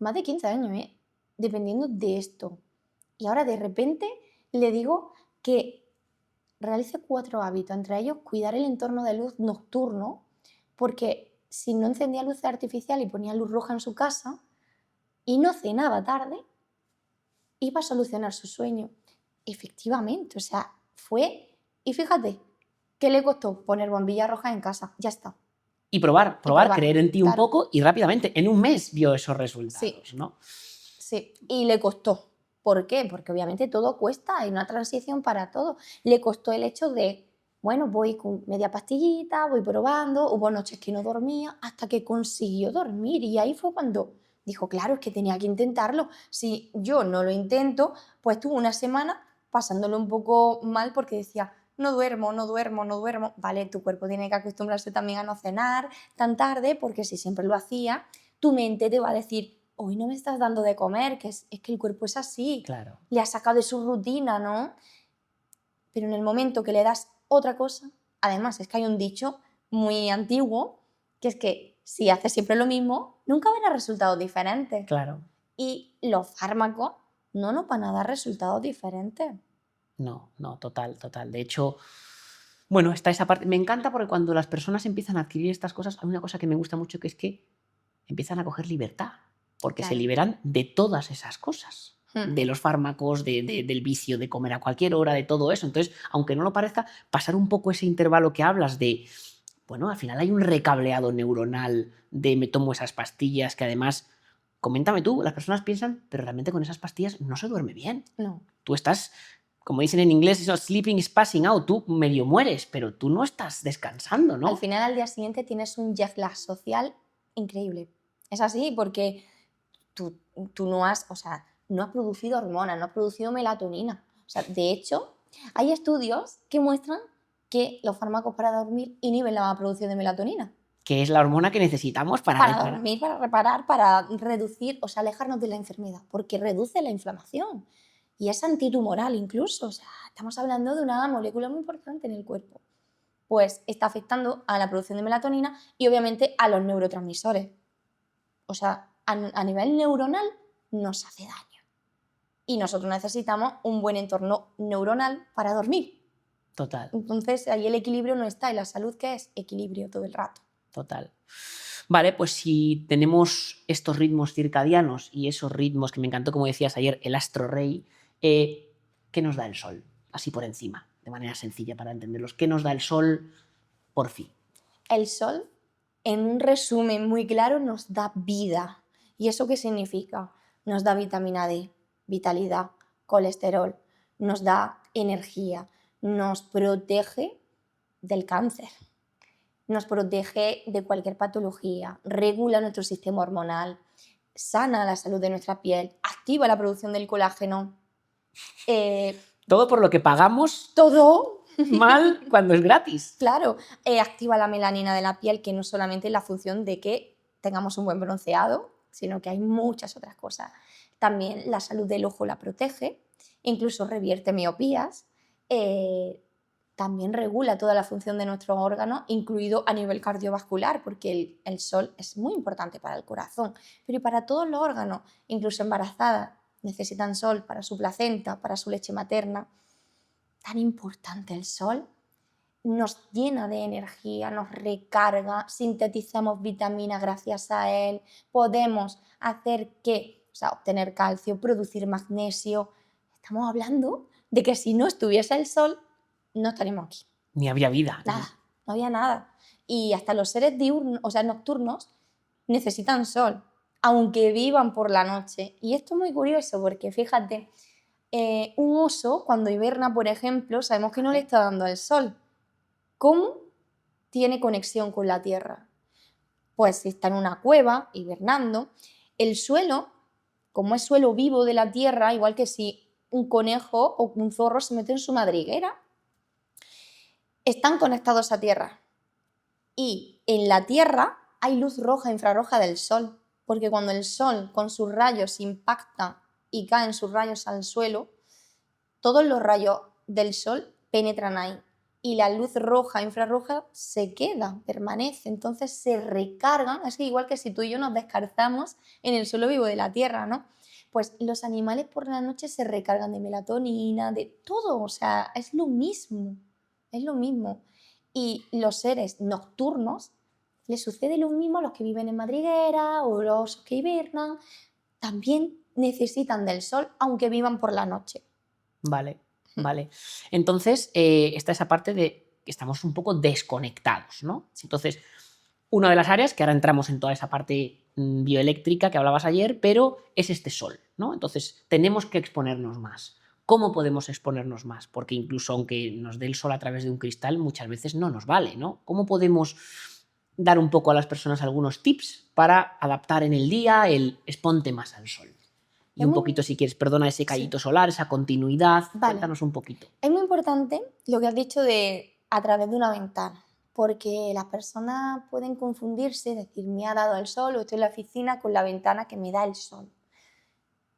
Speaker 1: más de 15 años, dependiendo de esto. Y ahora de repente le digo que realice 4 hábitos, entre ellos cuidar el entorno de luz nocturno, porque si no encendía luz artificial y ponía luz roja en su casa y no cenaba tarde, iba a solucionar su sueño. Efectivamente, o sea, fue... Y fíjate, ¿qué le costó? Poner bombillas rojas en casa, ya está.
Speaker 3: Y probar, creer en ti un
Speaker 1: claro.
Speaker 3: poco, y rápidamente, en un mes vio esos resultados,
Speaker 1: Sí.
Speaker 3: ¿no?
Speaker 1: Sí, y le costó. ¿Por qué? Porque obviamente todo cuesta, hay una transición para todo. Le costó el hecho de, bueno, voy con media pastillita, voy probando, hubo noches que no dormía, hasta que consiguió dormir. Y ahí fue cuando dijo, claro, es que tenía que intentarlo. Si yo no lo intento, pues tuvo una semana pasándolo un poco mal porque decía, no duermo. Vale, tu cuerpo tiene que acostumbrarse también a no cenar tan tarde, porque si siempre lo hacía, tu mente te va a decir, hoy no me estás dando de comer, que es que el cuerpo es así.
Speaker 3: Claro.
Speaker 1: Le has sacado de su rutina, ¿no? Pero en el momento que le das otra cosa, además es que hay un dicho muy antiguo, que es que si haces siempre lo mismo, nunca verás resultados diferentes.
Speaker 3: Claro.
Speaker 1: Y los fármacos no nos van a dar resultados diferentes.
Speaker 3: No, no, total, total. De hecho, bueno, está esa parte. Me encanta porque cuando las personas empiezan a adquirir estas cosas, hay una cosa que me gusta mucho que es que empiezan a coger libertad, porque se
Speaker 1: Claro.
Speaker 3: liberan de todas esas cosas, de los fármacos, del vicio, de comer a cualquier hora, de todo eso. Entonces, aunque no lo parezca, pasar un poco ese intervalo que hablas de, bueno, al final hay un recableado neuronal de me tomo esas pastillas que además, coméntame tú, las personas piensan, pero realmente con esas pastillas no se duerme bien.
Speaker 1: No.
Speaker 3: Tú estás, como dicen en inglés, eso, sleeping is passing out, tú medio mueres, pero tú no estás descansando, ¿no?
Speaker 1: Al final, al día siguiente, tienes un jet lag social increíble. Es así porque tú, tú no has, o sea, no has producido hormonas, no has producido melatonina. O sea, de hecho, hay estudios que muestran que los fármacos para dormir inhiben la producción de melatonina.
Speaker 3: Que es la hormona que necesitamos para
Speaker 1: Para
Speaker 3: reparar.
Speaker 1: dormir, para reparar, para reducir, o sea, alejarnos de la enfermedad, porque reduce la inflamación y es antitumoral incluso. O sea, estamos hablando de una molécula muy importante en el cuerpo. Pues está afectando a la producción de melatonina y obviamente a los neurotransmisores. O sea, a nivel neuronal nos hace daño. Y nosotros necesitamos un buen entorno neuronal para dormir.
Speaker 3: Total,
Speaker 1: Entonces ahí el equilibrio no está. ¿Y la salud qué es? Equilibrio todo el rato.
Speaker 3: total. Vale, pues si tenemos estos ritmos circadianos y esos ritmos que me encantó, como decías ayer, el astro rey, ¿qué nos da el sol? Así por encima, de manera sencilla para entenderlos. ¿Qué nos da el sol por fin?
Speaker 1: El sol, en un resumen muy claro, nos da vida. ¿Y eso qué significa? Nos da vitamina D, vitalidad, colesterol, nos da energía, nos protege del cáncer, nos protege de cualquier patología, regula nuestro sistema hormonal, sana la salud de nuestra piel, activa la producción del colágeno.
Speaker 3: Todo por lo que pagamos
Speaker 1: Todo,
Speaker 3: mal cuando es gratis.
Speaker 1: claro, activa la melanina de la piel, que no solamente es la función de que tengamos un buen bronceado, sino que hay muchas otras cosas. También la salud del ojo la protege, incluso revierte miopías, también regula toda la función de nuestros órganos, incluido a nivel cardiovascular, porque el sol es muy importante para el corazón, pero y para todos los órganos, incluso embarazadas, necesitan sol para su placenta, para su leche materna. Tan importante el sol, nos llena de energía, nos recarga, sintetizamos vitaminas gracias a él, podemos hacer que, o sea, obtener calcio, producir magnesio. Estamos hablando de que si no estuviese el sol, no estaríamos aquí.
Speaker 3: Ni había vida.
Speaker 1: Nada, no había nada. Y hasta los seres diurnos, o sea, nocturnos, necesitan sol, aunque vivan por la noche. Y esto es muy curioso porque, fíjate, un oso cuando hiberna, por ejemplo, sabemos que no le está dando el sol. ¿Cómo tiene conexión con la tierra? Pues si está en una cueva, hibernando, el suelo, como es suelo vivo de la tierra, igual que si un conejo o un zorro se mete en su madriguera, están conectados a tierra. Y en la tierra hay luz roja e infrarroja del sol, porque cuando el sol con sus rayos impacta y caen sus rayos al suelo, todos los rayos del sol penetran ahí y la luz roja e infrarroja se queda, permanece, entonces se recargan, es que igual que si tú y yo nos descarzamos en el suelo vivo de la tierra, ¿no? Pues los animales por la noche se recargan de melatonina, de todo, o sea, es lo mismo, es lo mismo. Y los seres nocturnos les sucede lo mismo a los que viven en madriguera o los que hibernan, también necesitan del sol aunque vivan por la noche.
Speaker 3: Vale, vale. Entonces, está esa parte de que estamos un poco desconectados, ¿no? Entonces, una de las áreas, que ahora entramos en toda esa parte bioeléctrica que hablabas ayer, pero es este sol, ¿no? Entonces, tenemos que exponernos más. ¿Cómo podemos exponernos más? Porque incluso aunque nos dé el sol a través de un cristal, muchas veces no nos vale, ¿no? ¿Cómo podemos dar un poco a las personas algunos tips para adaptar en el día el exponte más al sol? Y
Speaker 1: Es
Speaker 3: un
Speaker 1: muy-
Speaker 3: poquito, si quieres, perdona, ese callito solar, esa continuidad.
Speaker 1: Vale.
Speaker 3: Cuéntanos un poquito.
Speaker 1: Es muy importante lo que has dicho de a través de una ventana, porque las personas pueden confundirse, decir, me ha dado el sol o estoy en la oficina con la ventana que me da el sol.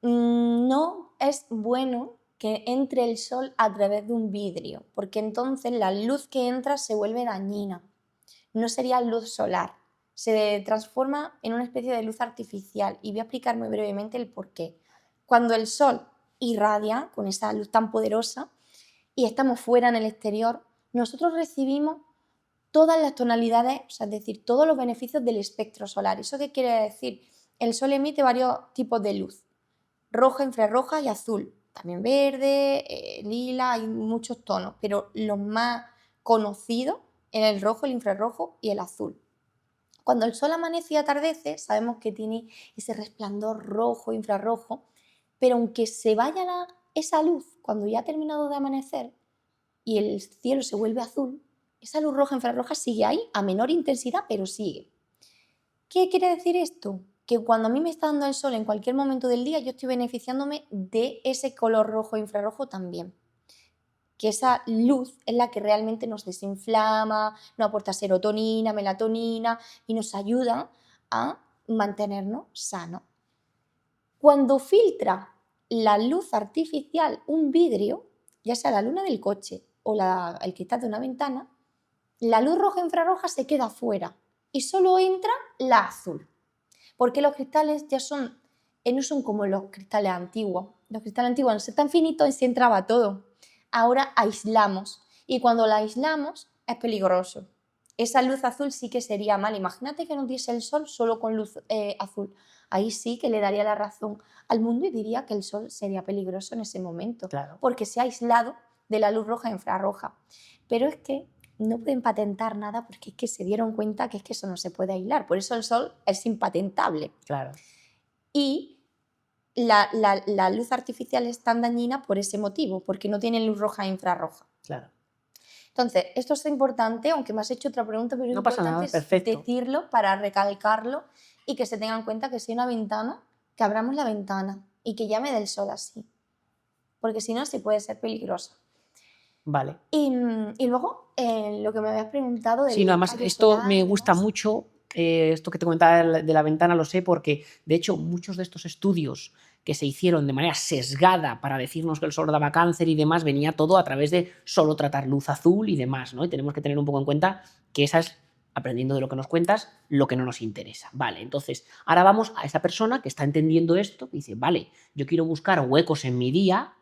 Speaker 1: No es bueno que entre el sol a través de un vidrio, porque entonces la luz que entra se vuelve dañina. No sería luz solar, se transforma en una especie de luz artificial y voy a explicar muy brevemente el por qué. Cuando el sol irradia con esa luz tan poderosa y estamos fuera en el exterior, nosotros recibimos todas las tonalidades, o sea, es decir, todos los beneficios del espectro solar. ¿Eso qué quiere decir? El Sol emite varios tipos de luz, roja, infrarroja y azul. También verde, lila, hay muchos tonos, pero los más conocidos en el rojo, el infrarrojo y el azul. Cuando el Sol amanece y atardece, sabemos que tiene ese resplandor rojo, infrarrojo, pero aunque se vaya esa luz cuando ya ha terminado de amanecer y el cielo se vuelve azul, esa luz roja, infrarroja sigue ahí a menor intensidad, pero sigue. ¿Qué quiere decir esto? Que cuando a mí me está dando el sol en cualquier momento del día, yo estoy beneficiándome de ese color rojo e infrarrojo también. Que esa luz es la que realmente nos desinflama, nos aporta serotonina, melatonina y nos ayuda a mantenernos sanos. Cuando filtra la luz artificial un vidrio, ya sea la luna del coche o el cristal de una ventana, la luz roja e infrarroja se queda fuera y solo entra la azul. Porque los cristales ya no son como los cristales antiguos. Los cristales antiguos, al ser tan finitos, se entraba todo. Ahora aislamos y cuando la aislamos es peligroso. Esa luz azul sí que sería mal. Imagínate que nos diese el sol solo con luz azul. Ahí sí que le daría la razón al mundo y diría que el sol sería peligroso en ese momento.
Speaker 3: Claro.
Speaker 1: Porque se ha aislado de la luz roja e infrarroja. Pero es que no pueden patentar nada porque es que se dieron cuenta que es que eso no se puede aislar. Por eso el sol es impatentable.
Speaker 3: Claro.
Speaker 1: Y la luz artificial es tan dañina por ese motivo, porque no tiene luz roja e infrarroja.
Speaker 3: Claro.
Speaker 1: Entonces, esto es importante, aunque me has hecho otra pregunta, pero
Speaker 3: No
Speaker 1: es
Speaker 3: pasa
Speaker 1: importante
Speaker 3: nada, perfecto.
Speaker 1: decirlo para recalcarlo y que se tengan en cuenta que si hay una ventana, que abramos la ventana y que llame del sol así, porque si no, sí puede ser peligroso.
Speaker 3: Vale.
Speaker 1: Y luego, lo que me habías preguntado del
Speaker 3: Sí, no, además
Speaker 1: rayo
Speaker 3: esto
Speaker 1: solar
Speaker 3: me
Speaker 1: y
Speaker 3: gusta
Speaker 1: demás.
Speaker 3: mucho, esto que te comentaba de la ventana lo sé porque, de hecho, muchos de estos estudios que se hicieron de manera sesgada para decirnos que el sol daba cáncer y demás, venía todo a través de solo tratar luz azul y demás, ¿no? Y tenemos que tener un poco en cuenta que esa es, aprendiendo de lo que nos cuentas, lo que no nos interesa. Vale, entonces, ahora vamos a esa persona que está entendiendo esto, que dice, vale, yo quiero buscar huecos en mi día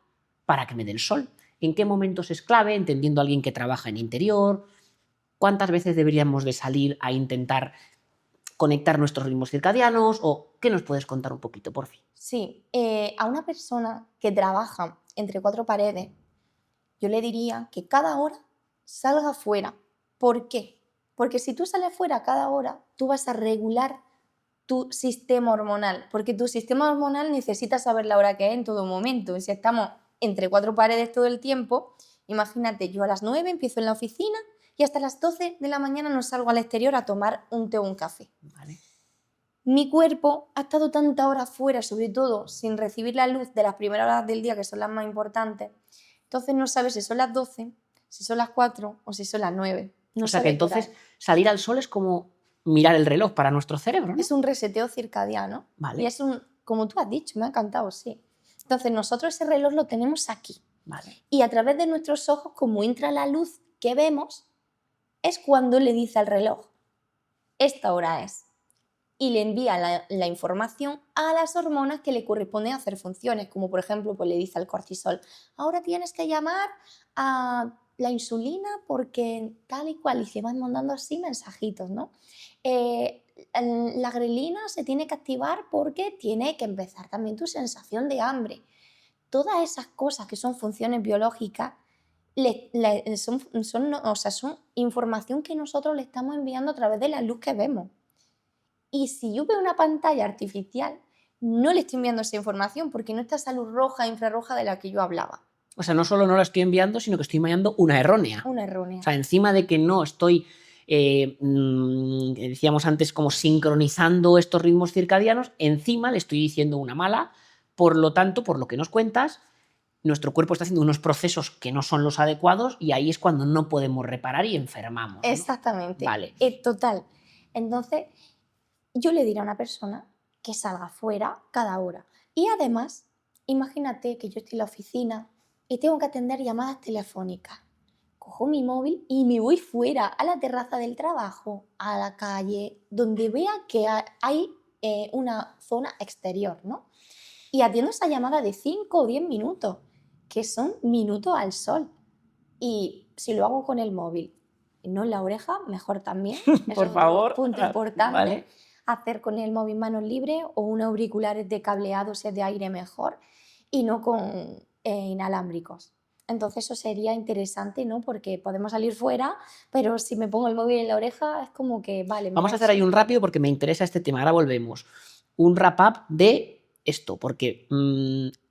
Speaker 3: para que me dé el sol. ¿En qué momentos es clave? Entendiendo a alguien que trabaja en interior. ¿Cuántas veces deberíamos de salir a intentar conectar nuestros ritmos circadianos? ¿O qué nos puedes contar un poquito, por fin?
Speaker 1: Sí, a una persona que trabaja entre cuatro paredes, yo le diría que cada hora salga fuera. ¿Por qué? Porque si tú sales fuera cada hora, tú vas a regular tu sistema hormonal, porque tu sistema hormonal necesita saber la hora que es en todo momento. Y si estamos entre cuatro paredes todo el tiempo, imagínate, yo a las 9 empiezo en la oficina y hasta las 12 de la mañana no salgo al exterior a tomar un té o un café.
Speaker 3: Vale.
Speaker 1: Mi cuerpo ha estado tanta hora fuera, sobre todo sin recibir la luz de las primeras horas del día, que son las más importantes. Entonces no sabe si son las 12, si son las 4 o si son las 9. No
Speaker 3: O sea que
Speaker 1: sabe qué hora
Speaker 3: entonces salir al sol es como mirar el reloj para nuestro cerebro, ¿no?
Speaker 1: es un reseteo circadiano.
Speaker 3: Vale.
Speaker 1: Y es como tú has dicho, me ha encantado, sí. Entonces nosotros ese reloj lo tenemos aquí.
Speaker 3: Vale.
Speaker 1: Y a través de nuestros ojos, como entra la luz que vemos, es cuando le dice al reloj, esta hora es. Y le envía la información a las hormonas que le corresponden hacer funciones, como por ejemplo pues le dice al cortisol, ahora tienes que llamar a la insulina porque tal y cual, y se van mandando así mensajitos, ¿no? La grelina se tiene que activar porque tiene que empezar también tu sensación de hambre. Todas esas cosas que son funciones biológicas son información que nosotros le estamos enviando a través de la luz que vemos. Y si yo veo una pantalla artificial, no le estoy enviando esa información porque no está esa luz roja e infrarroja de la que yo hablaba.
Speaker 3: O sea, no solo no la estoy enviando, sino que estoy enviando una errónea.
Speaker 1: Una errónea.
Speaker 3: O sea, encima de que no estoy, decíamos antes, como sincronizando estos ritmos circadianos, encima le estoy diciendo una mala. Por lo tanto, por lo que nos cuentas, nuestro cuerpo está haciendo unos procesos que no son los adecuados y ahí es cuando no podemos reparar y enfermamos, ¿no?
Speaker 1: Exactamente.
Speaker 3: Vale.
Speaker 1: Total. Entonces, yo le diré a una persona que salga fuera cada hora. Y además, imagínate que yo estoy en la oficina y tengo que atender llamadas telefónicas. Cojo mi móvil y me voy fuera, a la terraza del trabajo, a la calle, donde vea que hay una zona exterior, ¿no? y atiendo esa llamada de 5 o 10 minutos, que son minutos al sol. Y si lo hago con el móvil y no en la oreja, mejor también. Eso
Speaker 3: Por
Speaker 1: es otro
Speaker 3: favor.
Speaker 1: punto importante.
Speaker 3: Vale.
Speaker 1: Hacer con el móvil manos libres o unos auriculares de cableado, si es de aire mejor, y no con inalámbricos. Entonces eso sería interesante, ¿no? Porque podemos salir fuera, pero si me pongo el móvil en la oreja es como que, vale, me
Speaker 3: Vamos a
Speaker 1: voy
Speaker 3: hacer ahí un rápido porque me interesa este tema. Ahora volvemos. Un wrap-up de esto, porque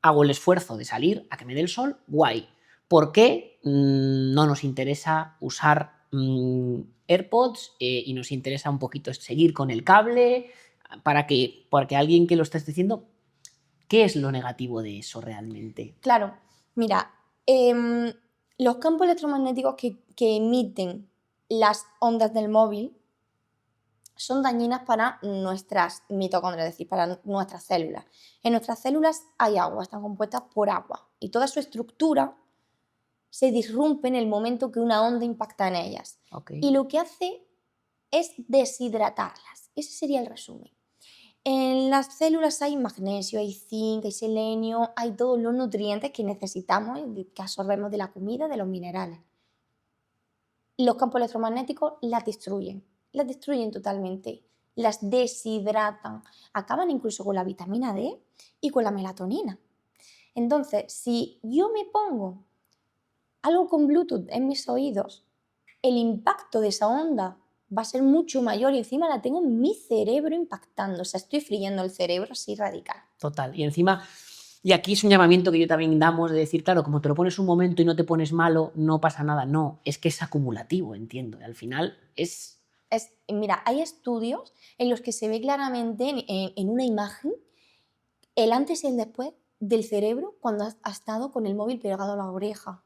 Speaker 3: hago el esfuerzo de salir a que me dé el sol, guay. ¿Por qué no nos interesa usar AirPods y nos interesa un poquito seguir con el cable? Porque alguien que lo esté diciendo, ¿qué es lo negativo de eso realmente?
Speaker 1: Claro, mira, los campos electromagnéticos que emiten las ondas del móvil son dañinas para nuestras mitocondrias, es decir, para nuestras células. En nuestras células hay agua, están compuestas por agua y toda su estructura se disrumpe en el momento que una onda impacta en ellas.
Speaker 3: Okay.
Speaker 1: Y lo que hace es deshidratarlas. Ese sería el resumen. En las células hay magnesio, hay zinc, hay selenio, hay todos los nutrientes que necesitamos y que absorbemos de la comida, de los minerales. Los campos electromagnéticos las destruyen totalmente, las deshidratan, acaban incluso con la vitamina D y con la melatonina. Entonces, si yo me pongo algo con Bluetooth en mis oídos, el impacto de esa onda va a ser mucho mayor y encima la tengo en mi cerebro impactando. O sea, estoy friendo el cerebro así radical.
Speaker 3: Total. Y encima, y aquí es un llamamiento que yo también damos de decir, claro, como te lo pones un momento y no te pones malo, no pasa nada. No, es que es acumulativo, entiendo. Y al final
Speaker 1: mira, hay estudios en los que se ve claramente en una imagen el antes y el después del cerebro cuando ha estado con el móvil pegado a la oreja.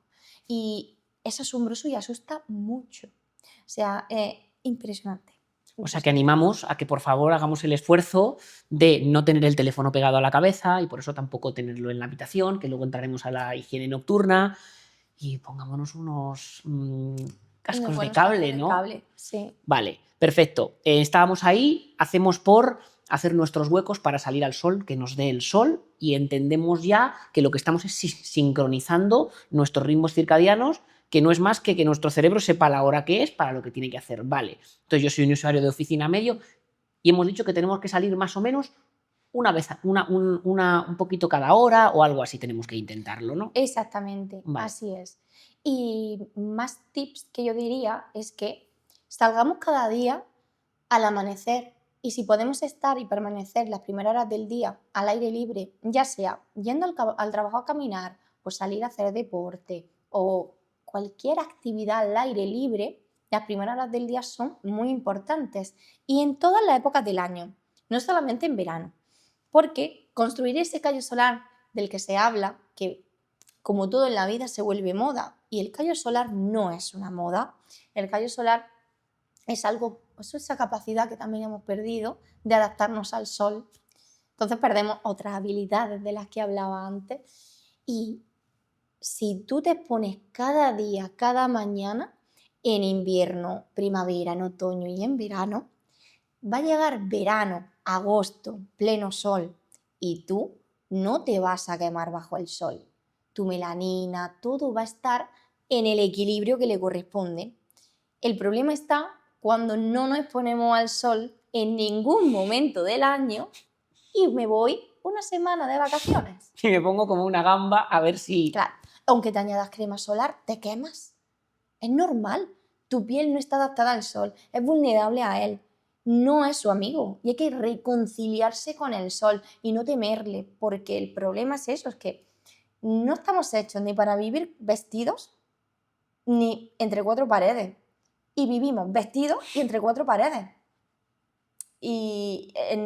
Speaker 1: Y es asombroso y asusta mucho. O sea, impresionante.
Speaker 3: O sea, que animamos a que por favor hagamos el esfuerzo de no tener el teléfono pegado a la cabeza y por eso tampoco tenerlo en la habitación, que luego entraremos a la higiene nocturna y pongámonos unos cascos de cable, ¿no?
Speaker 1: Cable, sí.
Speaker 3: Vale, perfecto. Estábamos ahí, hacemos por hacer nuestros huecos para salir al sol, que nos dé el sol y entendemos ya que lo que estamos es sincronizando nuestros ritmos circadianos, que no es más que nuestro cerebro sepa la hora que es para lo que tiene que hacer. Vale, entonces yo soy un usuario de oficina medio y hemos dicho que tenemos que salir más o menos una vez, un poquito cada hora o algo así, tenemos que intentarlo, ¿no?
Speaker 1: Exactamente,
Speaker 3: Vale.
Speaker 1: así es. Y más tips que yo diría es que salgamos cada día al amanecer y si podemos estar y permanecer las primeras horas del día al aire libre, ya sea yendo al trabajo a caminar o salir a hacer deporte o cualquier actividad al aire libre, las primeras horas del día son muy importantes y en todas las épocas del año, no solamente en verano, porque construir ese callo solar del que se habla, que como todo en la vida se vuelve moda y el callo solar no es una moda, el callo solar es algo, es esa capacidad que también hemos perdido de adaptarnos al sol. Entonces perdemos otras habilidades de las que hablaba antes y si tú te pones cada día, cada mañana, en invierno, primavera, en otoño y en verano, va a llegar verano, agosto, pleno sol y tú no te vas a quemar bajo el sol. Tu melanina, todo va a estar en el equilibrio que le corresponde. El problema está cuando no nos exponemos al sol en ningún momento del año y me voy una semana de vacaciones.
Speaker 3: Y me pongo como una gamba a ver si...
Speaker 1: Claro, aunque te añadas crema solar, te quemas. Es normal. Tu piel no está adaptada al sol, es vulnerable a él. No es su amigo y hay que reconciliarse con el sol y no temerle, porque el problema es eso, es que no estamos hechos ni para vivir vestidos ni entre cuatro paredes. Y vivimos vestidos y entre cuatro paredes. Y en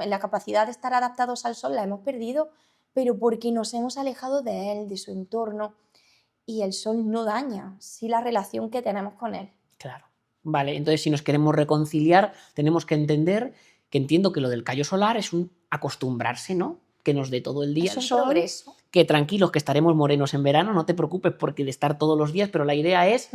Speaker 1: la capacidad de estar adaptados al sol la hemos perdido, pero porque nos hemos alejado de él, de su entorno. Y el sol no daña, sí la relación que tenemos con él.
Speaker 3: Claro. Vale, entonces si nos queremos reconciliar, tenemos que entender que entiendo que lo del callo solar es un acostumbrarse, ¿no? Que nos dé todo el día el sol,
Speaker 1: progreso.
Speaker 3: que tranquilos, que estaremos morenos en verano, no te preocupes porque de estar todos los días, pero la idea es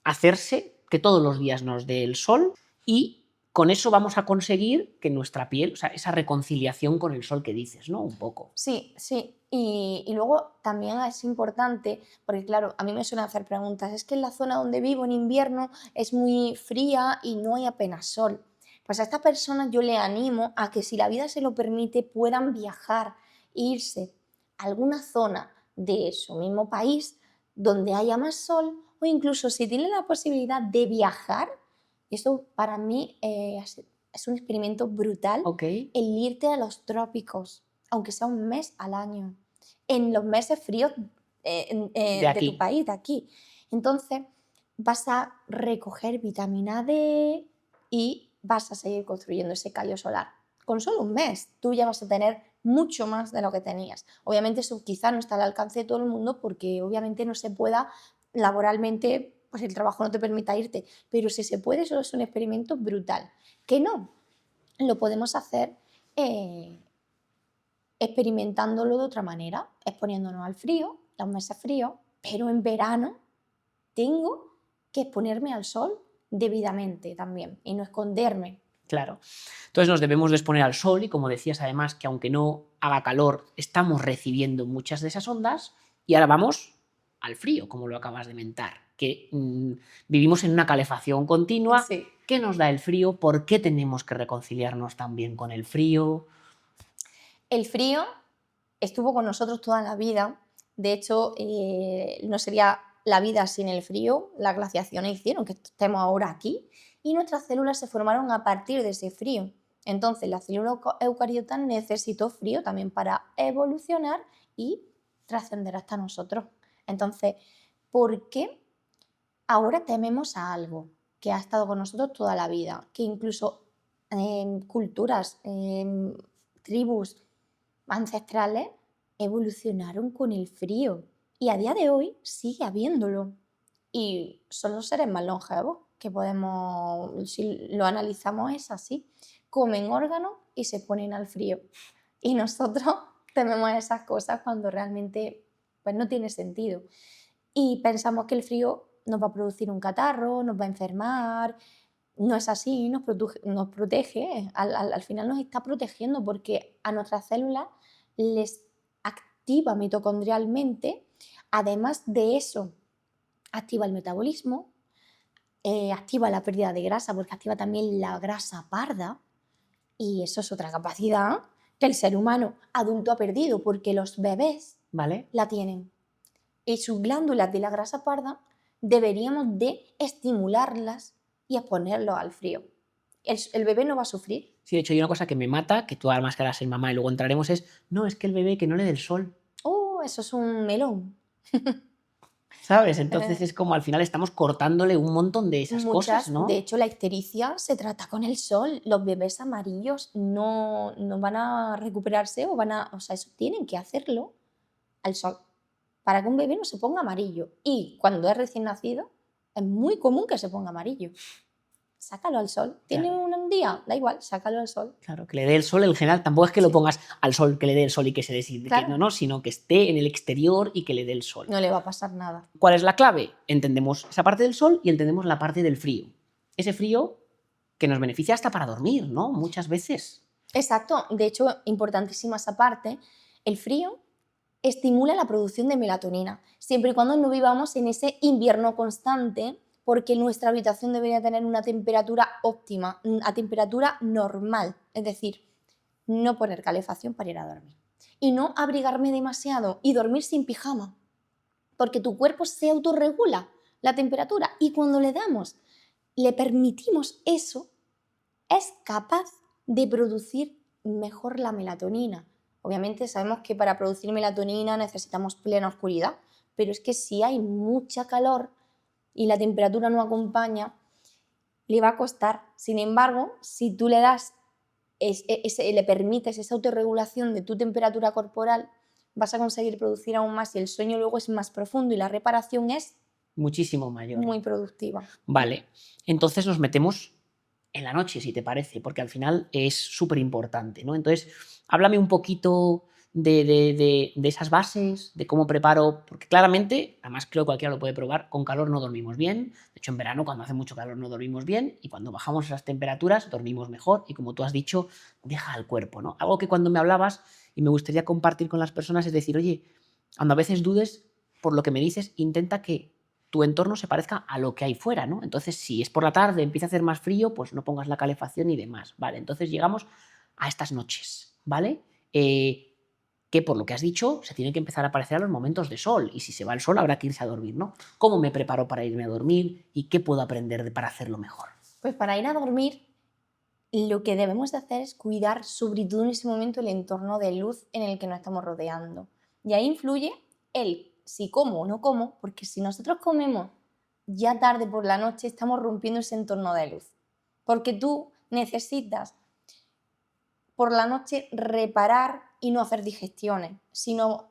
Speaker 3: hacerse que todos los días nos dé el sol y con eso vamos a conseguir que nuestra piel, o sea, esa reconciliación con el sol que dices, ¿no? Un poco.
Speaker 1: Sí, sí. Y luego también es importante, porque claro, a mí me suelen hacer preguntas, es que en la zona donde vivo en invierno es muy fría y no hay apenas sol. Pues a esta persona yo le animo a que si la vida se lo permite puedan viajar, irse a alguna zona de su mismo país donde haya más sol o incluso si tienen la posibilidad de viajar, esto para mí es un experimento brutal,
Speaker 3: Ok.
Speaker 1: el irte a los trópicos, aunque sea un mes al año, en los meses fríos
Speaker 3: De
Speaker 1: de
Speaker 3: aquí.
Speaker 1: tu país, de aquí. Entonces vas a recoger vitamina D y vas a seguir construyendo ese callo solar. Con solo un mes tú ya vas a tener mucho más de lo que tenías. Obviamente eso quizá no está al alcance de todo el mundo porque obviamente no se pueda laboralmente, pues el trabajo no te permita irte, pero si se puede, eso es un experimento brutal. Que no, lo podemos hacer experimentándolo de otra manera, exponiéndonos al frío, los meses fríos, pero en verano tengo que exponerme al sol debidamente también y no esconderme.
Speaker 3: Claro. Entonces nos debemos de exponer al sol y como decías además que aunque no haga calor estamos recibiendo muchas de esas ondas y ahora vamos al frío, como lo acabas de mentar, que vivimos en una calefacción continua.
Speaker 1: Sí.
Speaker 3: ¿Qué nos da el frío? ¿Por qué tenemos que reconciliarnos también con el frío?
Speaker 1: El frío estuvo con nosotros toda la vida. De hecho, no sería la vida sin el frío. Las glaciaciones hicieron que estemos ahora aquí y nuestras células se formaron a partir de ese frío. Entonces, la célula eucariota necesitó frío también para evolucionar y trascender hasta nosotros. Entonces, ¿por qué ahora tememos a algo que ha estado con nosotros toda la vida? Que incluso en culturas, en tribus ancestrales evolucionaron con el frío y a día de hoy sigue habiéndolo. Y son los seres más longevos que podemos, si lo analizamos, es así. Comen órganos y se ponen al frío. Y nosotros tememos esas cosas cuando realmente pues, no tiene sentido. Y pensamos que el frío nos va a producir un catarro, nos va a enfermar. No es así, nos protege, al final nos está protegiendo porque a nuestras células les activa mitocondrialmente, además de eso, activa el metabolismo, activa la pérdida de grasa porque activa también la grasa parda y eso es otra capacidad que el ser humano adulto ha perdido porque los bebés
Speaker 3: ¿Vale?
Speaker 1: la tienen. Y sus glándulas de la grasa parda deberíamos de estimularlas y exponerlos al frío. El bebé no va a sufrir.
Speaker 3: Sí, de hecho hay una cosa que me mata, que tú además que ahora ser mamá y luego entraremos, es, no, es que el bebé que no le dé el sol,
Speaker 1: Oh, eso es un melón.
Speaker 3: ¿sabes? Entonces es como al final estamos cortándole un montón de esas cosas, ¿no?
Speaker 1: De hecho, la ictericia se trata con el sol. Los bebés amarillos no van a recuperarse o sea, eso tienen que hacerlo al sol para que un bebé no se ponga amarillo. Y cuando es recién nacido, es muy común que se ponga amarillo. Sácalo al sol. ¿Tiene
Speaker 3: Claro.
Speaker 1: un día? Da igual, sácalo al sol.
Speaker 3: Claro, que le dé el sol en general, tampoco es que lo pongas al sol, que le dé el sol y que se deshidrate,
Speaker 1: Claro.
Speaker 3: no, sino que esté en el exterior y que le dé el sol.
Speaker 1: No le va a pasar nada.
Speaker 3: ¿Cuál es la clave? Entendemos esa parte del sol y entendemos la parte del frío. Ese frío que nos beneficia hasta para dormir, ¿no? Muchas veces.
Speaker 1: Exacto. De hecho, importantísima esa parte. El frío estimula la producción de melatonina, siempre y cuando no vivamos en ese invierno constante, porque nuestra habitación debería tener una temperatura óptima, a temperatura normal, es decir, no poner calefacción para ir a dormir. Y no abrigarme demasiado y dormir sin pijama, porque tu cuerpo se autorregula la temperatura y cuando le permitimos eso, es capaz de producir mejor la melatonina. Obviamente sabemos que para producir melatonina necesitamos plena oscuridad, pero es que si hay mucha calor y la temperatura no acompaña, le va a costar. Sin embargo, si tú le das, le permites esa autorregulación de tu temperatura corporal, vas a conseguir producir aún más y el sueño luego es más profundo y la reparación es
Speaker 3: Muchísimo mayor.
Speaker 1: muy productiva.
Speaker 3: Vale, entonces nos metemos en la noche, si te parece, porque al final es súper importante, ¿no? Entonces, háblame un poquito de esas bases, de cómo preparo, porque claramente, además creo que cualquiera lo puede probar, con calor no dormimos bien, de hecho en verano cuando hace mucho calor no dormimos bien y cuando bajamos esas temperaturas dormimos mejor y como tú has dicho, deja al cuerpo, ¿no? Algo que cuando me hablabas y me gustaría compartir con las personas es decir, oye, cuando a veces dudes por lo que me dices, intenta que tu entorno se parezca a lo que hay fuera, ¿no? Entonces, si es por la tarde, empieza a hacer más frío, pues no pongas la calefacción y demás, ¿vale? Entonces llegamos a estas noches, ¿vale? Que por lo que has dicho, se tiene que empezar a aparecer a los momentos de sol y si se va el sol habrá que irse a dormir, ¿no? ¿Cómo me preparo para irme a dormir y qué puedo aprender para hacerlo mejor?
Speaker 1: Pues para ir a dormir, lo que debemos de hacer es cuidar sobre todo en ese momento el entorno de luz en el que nos estamos rodeando. Y ahí influye el si como o no como, porque si nosotros comemos ya tarde por la noche, estamos rompiendo ese entorno de luz. Porque tú necesitas por la noche reparar y no hacer digestiones. Si nos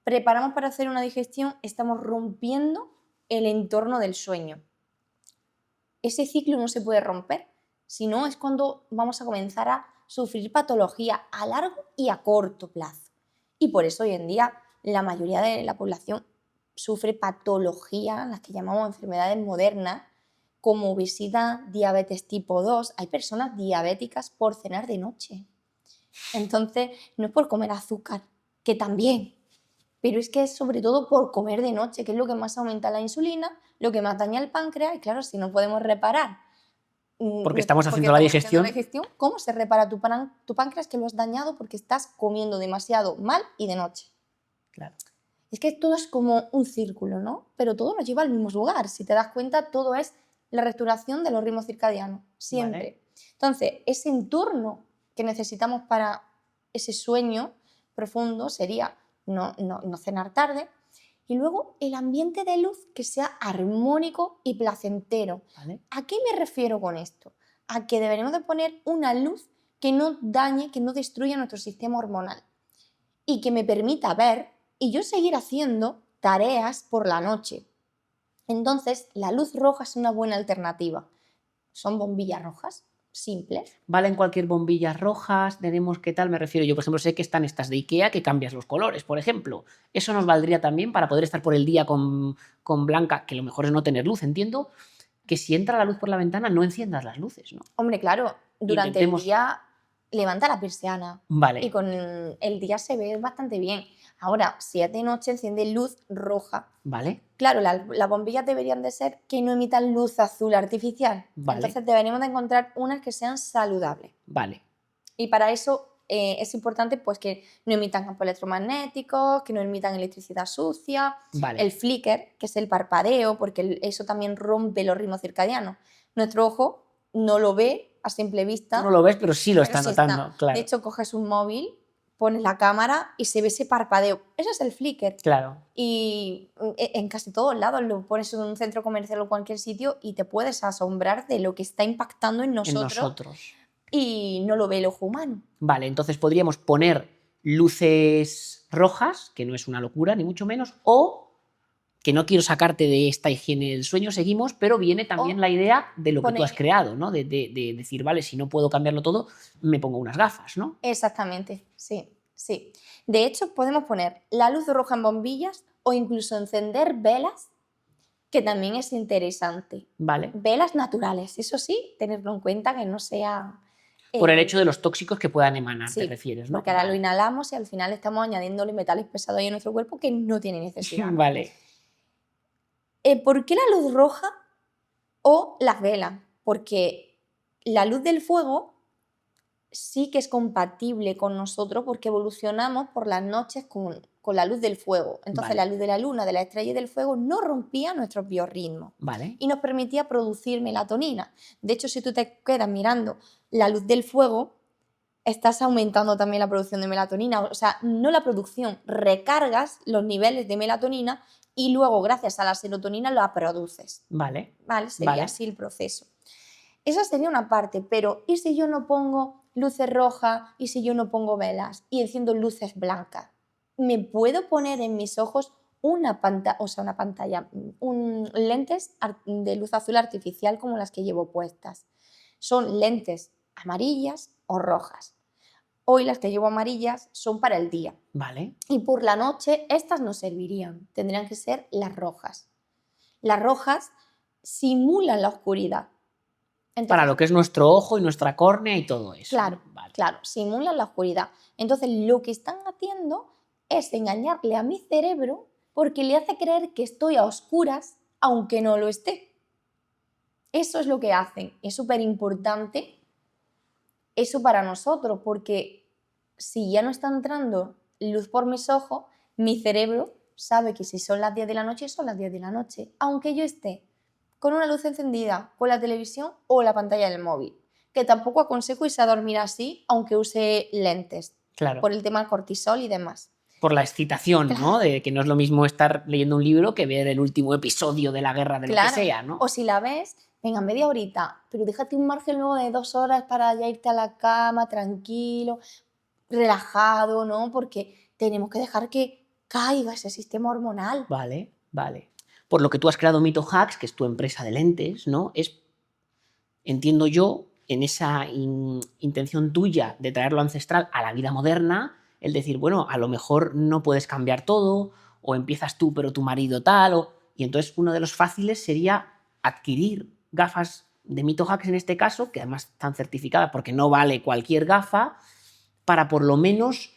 Speaker 1: preparamos para hacer una digestión, estamos rompiendo el entorno del sueño. Ese ciclo no se puede romper, si no es cuando vamos a comenzar a sufrir patología a largo y a corto plazo. Y por eso hoy en día la mayoría de la población sufre patologías, las que llamamos enfermedades modernas, como obesidad, diabetes tipo 2. Hay personas diabéticas por cenar de noche. Entonces, no es por comer azúcar, que también, pero es que es sobre todo por comer de noche, que es lo que más aumenta la insulina, lo que más daña el páncreas, y claro, si no podemos reparar,
Speaker 3: Porque estamos haciendo la digestión.
Speaker 1: ¿Cómo se repara tu páncreas que lo has dañado porque estás comiendo demasiado mal y de noche?
Speaker 3: Claro.
Speaker 1: Es que todo es como un círculo, ¿no? Pero todo nos lleva al mismo lugar. Si te das cuenta, todo es la restauración de los ritmos circadianos, siempre.
Speaker 3: Vale.
Speaker 1: Entonces, ese entorno que necesitamos para ese sueño profundo sería no cenar tarde y luego el ambiente de luz que sea armónico y placentero.
Speaker 3: Vale.
Speaker 1: ¿A qué me refiero con esto? A que deberemos de poner una luz que no dañe, que no destruya nuestro sistema hormonal y que me permita ver y yo seguir haciendo tareas por la noche. Entonces, la luz roja es una buena alternativa. Son bombillas rojas, simples.
Speaker 3: Valen cualquier bombillas rojas, tenemos qué tal, me refiero, yo por ejemplo sé que están estas de Ikea que cambias los colores, por ejemplo. Eso nos valdría también para poder estar por el día con blanca, que lo mejor es no tener luz, entiendo, que si entra la luz por la ventana no enciendas las luces, ¿no?
Speaker 1: Hombre, claro, durante
Speaker 3: Intentemos-
Speaker 1: el día levanta la persiana
Speaker 3: Vale,
Speaker 1: y con el día se ve bastante bien. Ahora, si es de noche, enciende luz roja.
Speaker 3: vale,
Speaker 1: Claro, las bombillas deberían de ser que no emitan luz azul artificial.
Speaker 3: Vale.
Speaker 1: Entonces deberíamos de encontrar unas que sean saludables.
Speaker 3: vale,
Speaker 1: Y para eso es importante pues, que no emitan campos electromagnéticos, que no emitan electricidad sucia,
Speaker 3: vale.
Speaker 1: el flicker, que es el parpadeo, porque eso también rompe los ritmos circadianos. Nuestro ojo no lo ve a simple vista.
Speaker 3: Tú no lo ves, pero sí lo
Speaker 1: pero
Speaker 3: estás
Speaker 1: sí
Speaker 3: notando,
Speaker 1: está.
Speaker 3: claro.
Speaker 1: De hecho, coges un móvil, pones la cámara y se ve ese parpadeo. Eso es el flicker.
Speaker 3: Claro,
Speaker 1: Y en casi todos lados lo pones en un centro comercial o cualquier sitio y te puedes asombrar de lo que está impactando en
Speaker 3: en
Speaker 1: nosotros,
Speaker 3: nosotros.
Speaker 1: y no lo ve el ojo humano.
Speaker 3: Vale, entonces podríamos poner luces rojas, que no es una locura, ni mucho menos, o que no quiero sacarte de esta higiene del sueño, seguimos, pero viene también
Speaker 1: O
Speaker 3: la idea de lo que tú
Speaker 1: poner-
Speaker 3: has creado, ¿no? De decir, vale, si no puedo cambiarlo todo, me pongo unas gafas, ¿no?
Speaker 1: Exactamente, sí, sí. De hecho, podemos poner la luz roja en bombillas o incluso encender velas, que también es interesante.
Speaker 3: Vale.
Speaker 1: Velas naturales, eso sí, tenerlo en cuenta que no sea...
Speaker 3: Por el hecho de los tóxicos que puedan emanar,
Speaker 1: sí,
Speaker 3: te refieres, ¿no?
Speaker 1: porque ahora lo
Speaker 3: Vale.
Speaker 1: inhalamos y al final estamos añadiéndole metales pesados ahí a nuestro cuerpo que no tiene necesidad.
Speaker 3: Vale,
Speaker 1: ¿Por qué la luz roja o las velas? Porque la luz del fuego sí que es compatible con nosotros porque evolucionamos por las noches con la luz del fuego. Entonces
Speaker 3: Vale.
Speaker 1: la luz de la luna, de la estrella y del fuego no rompía nuestros biorritmos
Speaker 3: vale,
Speaker 1: y nos permitía producir melatonina. De hecho, si tú te quedas mirando la luz del fuego, estás aumentando también la producción de melatonina. O sea, no la producción, recargas los niveles de melatonina y luego, gracias a la serotonina, la produces.
Speaker 3: vale,
Speaker 1: ¿Vale? Sería
Speaker 3: Vale.
Speaker 1: así el proceso. Esa sería una parte, pero ¿y si yo no pongo luces rojas? ¿Y si yo no pongo velas? Y enciendo luces blancas. ¿Me puedo poner en mis ojos lentes de luz azul artificial como las que llevo puestas? Son lentes amarillas o rojas. Hoy las que llevo amarillas son para el día.
Speaker 3: Vale.
Speaker 1: Y por la noche estas no servirían, tendrían que ser las rojas. Las rojas simulan la oscuridad.
Speaker 3: Para
Speaker 1: Entonces,
Speaker 3: lo que es nuestro ojo y nuestra córnea y todo eso.
Speaker 1: claro,
Speaker 3: Vale.
Speaker 1: claro, simulan la oscuridad. Entonces, lo que están haciendo es engañarle a mi cerebro porque le hace creer que estoy a oscuras aunque no lo esté. Eso es lo que hacen. Es súper importante eso para nosotros porque si ya no está entrando luz por mis ojos, mi cerebro sabe que si son las 10 de la noche, son las 10 de la noche, aunque yo esté con una luz encendida, con la televisión o la pantalla del móvil, que tampoco aconsejo irse a dormir así, aunque use lentes,
Speaker 3: Claro.
Speaker 1: por el tema del cortisol y demás.
Speaker 3: Por la excitación, ¿no?
Speaker 1: Claro.
Speaker 3: De que no es lo mismo estar leyendo un libro que ver el último episodio de la guerra de lo que
Speaker 1: Claro.
Speaker 3: sea, ¿no?
Speaker 1: O si la ves, venga, media horita, pero déjate un margen luego de 2 horas para ya irte a la cama tranquilo, relajado, ¿no? Porque tenemos que dejar que caiga ese sistema hormonal.
Speaker 3: Vale, vale. Por lo que tú has creado Mito Hacks, que es tu empresa de lentes, ¿no? Es, entiendo yo, en esa intención tuya de traer lo ancestral a la vida moderna, el decir, bueno, a lo mejor no puedes cambiar todo, o empiezas tú pero tu marido tal, y entonces uno de los fáciles sería adquirir gafas de Mito Hacks en este caso, que además están certificadas porque no vale cualquier gafa, para por lo menos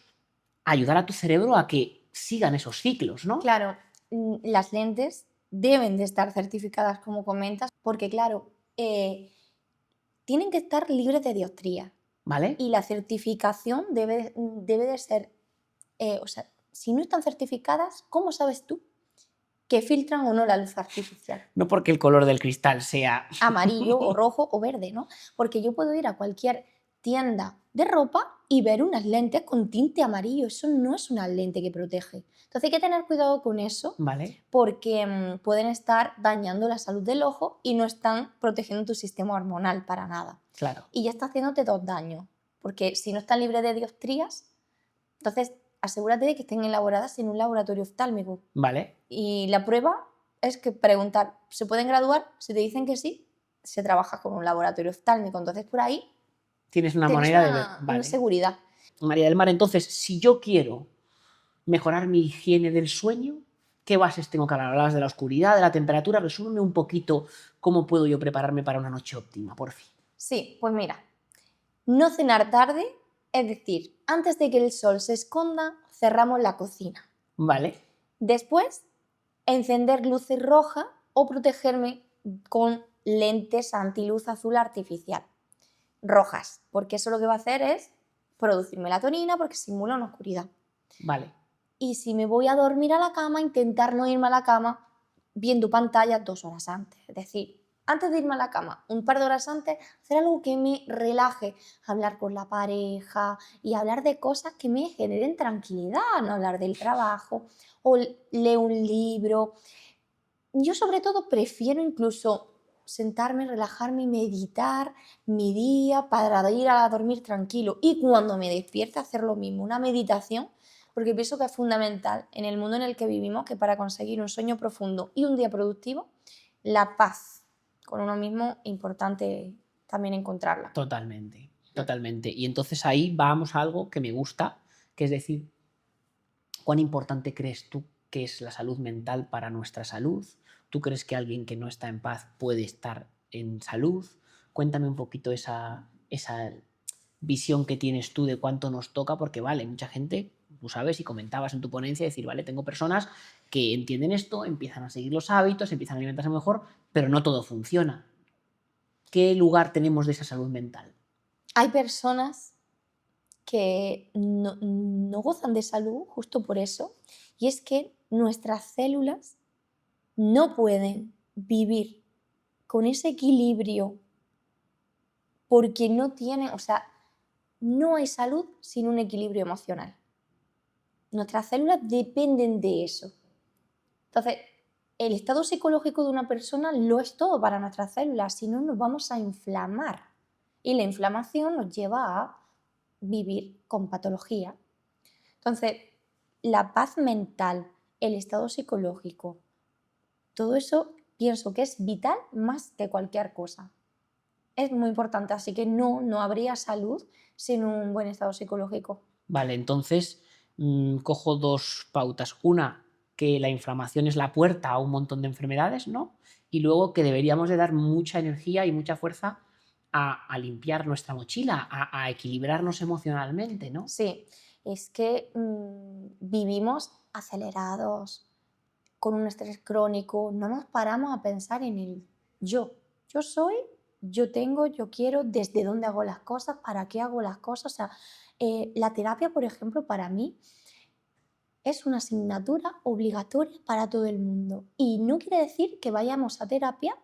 Speaker 3: ayudar a tu cerebro a que sigan esos ciclos, ¿no?
Speaker 1: Claro, las lentes deben de estar certificadas, como comentas, porque claro, tienen que estar libres de dioptría.
Speaker 3: ¿Vale?
Speaker 1: Y la certificación debe de ser, o sea, si no están certificadas, ¿cómo sabes tú que filtran o no la luz artificial?
Speaker 3: No porque el color del cristal sea...
Speaker 1: Amarillo o rojo o verde, ¿no? Porque yo puedo ir a cualquier tienda de ropa y ver unas lentes con tinte amarillo. Eso no es una lente que protege. Entonces hay que tener cuidado con eso
Speaker 3: ¿Vale?
Speaker 1: porque pueden estar dañando la salud del ojo y no están protegiendo tu sistema hormonal para nada.
Speaker 3: Claro.
Speaker 1: Y ya está haciéndote 2 daños. Porque si no están libres de dioptrías, entonces asegúrate de que estén elaboradas en un laboratorio oftálmico.
Speaker 3: ¿Vale?
Speaker 1: Y la prueba es que preguntar, ¿se pueden graduar? Si te dicen que sí, se trabaja con un laboratorio oftálmico. Entonces por ahí
Speaker 3: Tienes una
Speaker 1: tienes
Speaker 3: manera de ver.
Speaker 1: una
Speaker 3: Vale.
Speaker 1: seguridad.
Speaker 3: María del Mar, entonces, si yo quiero mejorar mi higiene del sueño, ¿qué bases tengo que hablar? Hablabas de la oscuridad, de la temperatura. Resúmeme un poquito cómo puedo yo prepararme para una noche óptima, por fin.
Speaker 1: Sí, pues mira, no cenar tarde, es decir, antes de que el sol se esconda, cerramos la cocina.
Speaker 3: ¿Vale?
Speaker 1: Después, encender luces rojas o protegerme con lentes antiluz azul artificial. Rojas, porque eso lo que va a hacer es producir melatonina porque simula una oscuridad.
Speaker 3: Vale.
Speaker 1: Y si me voy a dormir a la cama, intentar no irme a la cama viendo pantalla 2 horas antes. Es decir, antes de irme a la cama, un par de horas antes, hacer algo que me relaje, hablar con la pareja y hablar de cosas que me generen tranquilidad, no hablar del trabajo o leer un libro. Yo sobre todo prefiero incluso sentarme, relajarme y meditar mi día para ir a dormir tranquilo y cuando me despierte hacer lo mismo, una meditación, porque pienso que es fundamental en el mundo en el que vivimos que para conseguir un sueño profundo y un día productivo, la paz con uno mismo es importante también encontrarla.
Speaker 3: Totalmente, totalmente. Y entonces ahí vamos a algo que me gusta, que es decir, ¿cuán importante crees tú que es la salud mental para nuestra salud? ¿Tú crees que alguien que no está en paz puede estar en salud? Cuéntame un poquito esa visión que tienes tú de cuánto nos toca, porque vale, mucha gente, tú sabes, y comentabas en tu ponencia, decir, vale, tengo personas que entienden esto, empiezan a seguir los hábitos, empiezan a alimentarse mejor, pero no todo funciona. ¿Qué lugar tenemos de esa salud mental?
Speaker 1: Hay personas que no gozan de salud justo por eso, y es que nuestras células no pueden vivir con ese equilibrio porque no tienen, o sea, no hay salud sin un equilibrio emocional. Nuestras células dependen de eso. Entonces, el estado psicológico de una persona lo es todo para nuestras células, si no nos vamos a inflamar. Y la inflamación nos lleva a vivir con patología. Entonces, la paz mental, el estado psicológico, todo eso pienso que es vital más que cualquier cosa. es muy importante, así que no habría salud sin un buen estado psicológico.
Speaker 3: Vale, entonces cojo dos pautas. Una, que la inflamación es la puerta a un montón de enfermedades, ¿no? Y luego que deberíamos de dar mucha energía y mucha fuerza a limpiar nuestra mochila, a equilibrarnos emocionalmente, ¿no?
Speaker 1: Sí, es que vivimos acelerados, con un estrés crónico, no nos paramos a pensar en el yo. Yo soy, yo tengo, yo quiero, desde dónde hago las cosas, para qué hago las cosas. O sea, la terapia, por ejemplo, para mí es una asignatura obligatoria para todo el mundo. Y no quiere decir que vayamos a terapia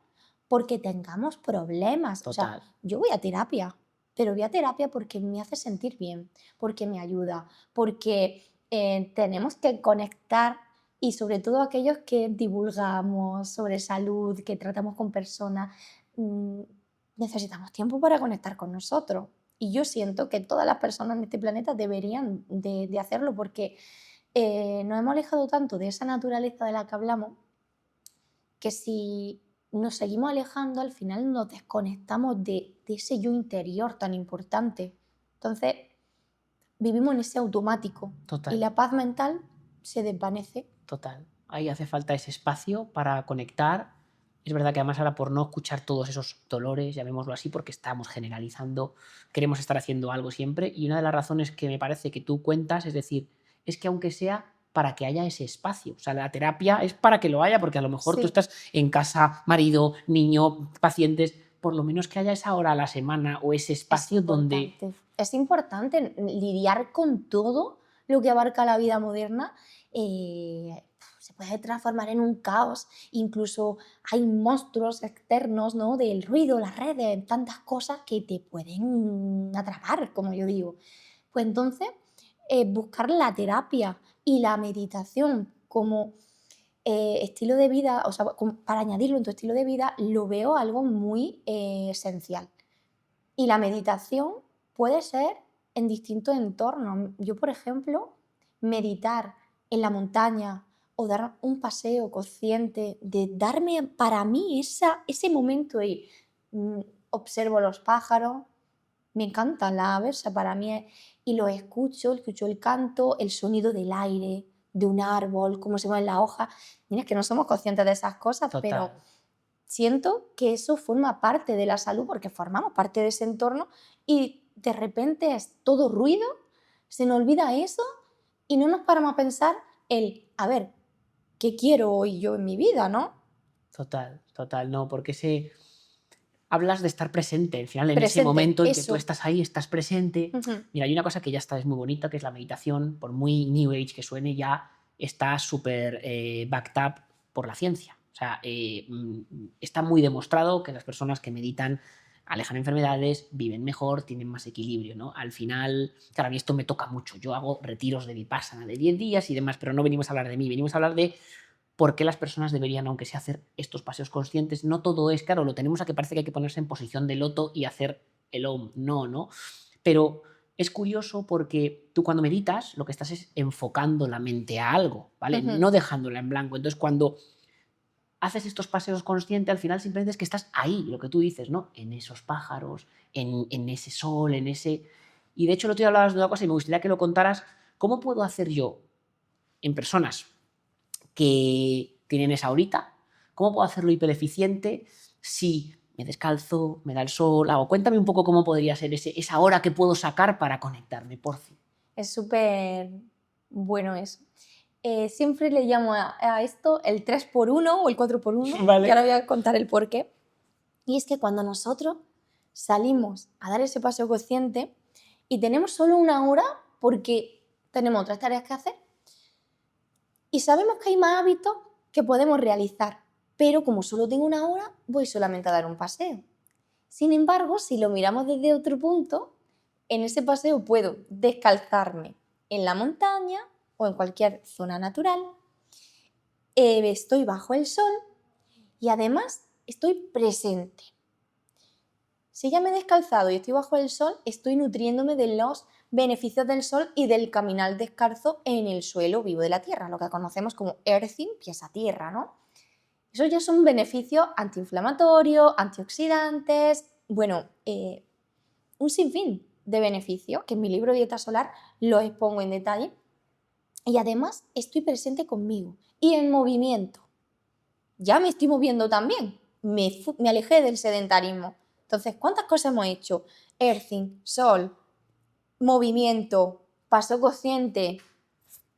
Speaker 1: porque tengamos problemas. O sea,
Speaker 3: Total,
Speaker 1: yo voy a terapia, pero voy a terapia porque me hace sentir bien, porque me ayuda, porque tenemos que conectar y sobre todo aquellos que divulgamos sobre salud, que tratamos con personas, mm, necesitamos tiempo para conectar con nosotros. Y yo siento que todas las personas en este planeta deberían de hacerlo porque nos hemos alejado tanto de esa naturaleza de la que hablamos que si nos seguimos alejando, al final nos desconectamos de ese yo interior tan importante. Entonces, vivimos en ese automático y
Speaker 3: total,
Speaker 1: la paz mental se desvanece.
Speaker 3: total. Ahí hace falta ese espacio para conectar. Es verdad que además ahora por no escuchar todos esos dolores, llamémoslo así, porque estamos generalizando, queremos estar haciendo algo siempre. Y una de las razones que me parece que tú cuentas, es decir, es que aunque sea para que haya ese espacio, o sea, la terapia es para que lo haya, porque a lo mejor tú
Speaker 1: Sí,
Speaker 3: estás en casa, marido, niño, pacientes, por lo menos que haya esa hora a la semana o ese espacio donde...
Speaker 1: es importante lidiar con todo lo que abarca la vida moderna. Se puede transformar en un caos, incluso hay monstruos externos, ¿no? Del ruido, las redes, tantas cosas que te pueden atrapar, como yo digo. Pues entonces, buscar la terapia y la meditación como estilo de vida, o sea, para añadirlo en tu estilo de vida, lo veo algo muy esencial. Y la meditación puede ser en distintos entornos. Yo, por ejemplo, meditar en la montaña o dar un paseo consciente, de darme para mí ese momento y mm, observo los pájaros, me encantan las aves, o sea, para mí y los escucho el canto, el sonido del aire, de un árbol, cómo se mueven las hojas. Mira, es que no somos conscientes de esas cosas, pero
Speaker 3: Total.
Speaker 1: siento que eso forma parte de la salud porque formamos parte de ese entorno y de repente es todo ruido, se nos olvida eso y no nos paramos a pensar a ver, ¿qué quiero hoy yo en mi vida, no?
Speaker 3: Total, total, no, porque hablas de estar presente, al final en ese
Speaker 1: Presente,
Speaker 3: momento en que tú
Speaker 1: eso.
Speaker 3: estás ahí, estás presente.
Speaker 1: Ujú.
Speaker 3: Mira, hay una cosa que ya está, es muy bonita, que es la meditación, por muy New Age que suene, ya está súper backed up por la ciencia. O sea, está muy demostrado que las personas que meditan alejan enfermedades, viven mejor, tienen más equilibrio, ¿no? Al final, claro, a mí esto me toca mucho. Yo hago retiros de Vipassana de 10 días y demás, pero no venimos a hablar de mí, venimos a hablar de por qué las personas deberían, aunque sea, hacer estos paseos conscientes. No todo es, claro, lo tenemos a que parece que hay que ponerse en posición de loto y hacer el OM. No, ¿no? Pero es curioso porque tú cuando meditas lo que estás es enfocando la mente a algo, ¿vale?
Speaker 1: Ujú.
Speaker 3: No dejándola en blanco. Entonces, cuando haces estos paseos conscientes, al final simplemente es que estás ahí, lo que tú dices, ¿no? En esos pájaros, en ese sol, en ese... Y de hecho, el otro día hablabas de una cosa y me gustaría que lo contaras. ¿Cómo puedo hacer yo en personas que tienen esa horita? ¿Cómo puedo hacerlo hipereficiente si me descalzo, me da el sol? Cuéntame un poco cómo podría ser esa hora que puedo sacar para conectarme, por fin.
Speaker 1: Es súper bueno eso. Siempre le llamo a esto el 3x1 o el 4x1 y
Speaker 3: Vale.
Speaker 1: ahora voy a contar el porqué. Y es que cuando nosotros salimos a dar ese paseo consciente y tenemos solo una hora porque tenemos otras tareas que hacer y sabemos que hay más hábitos que podemos realizar, pero como solo tengo una hora, voy solamente a dar un paseo. Sin embargo, si lo miramos desde otro punto, en ese paseo puedo descalzarme en la montaña o en cualquier zona natural, estoy bajo el sol y además estoy presente. Si ya me he descalzado y estoy bajo el sol, estoy nutriéndome de los beneficios del sol y del caminar descalzo en el suelo vivo de la tierra, lo que conocemos como earthing, pies a tierra, ¿no? Esos ya son beneficios antiinflamatorios, antioxidantes, bueno, un sinfín de beneficios que en mi libro Dieta Solar los expongo en detalle. Y además estoy presente conmigo y en movimiento. Ya me estoy moviendo también. Me alejé del sedentarismo. Entonces, ¿cuántas cosas hemos hecho? Earthing, sol, movimiento, paso consciente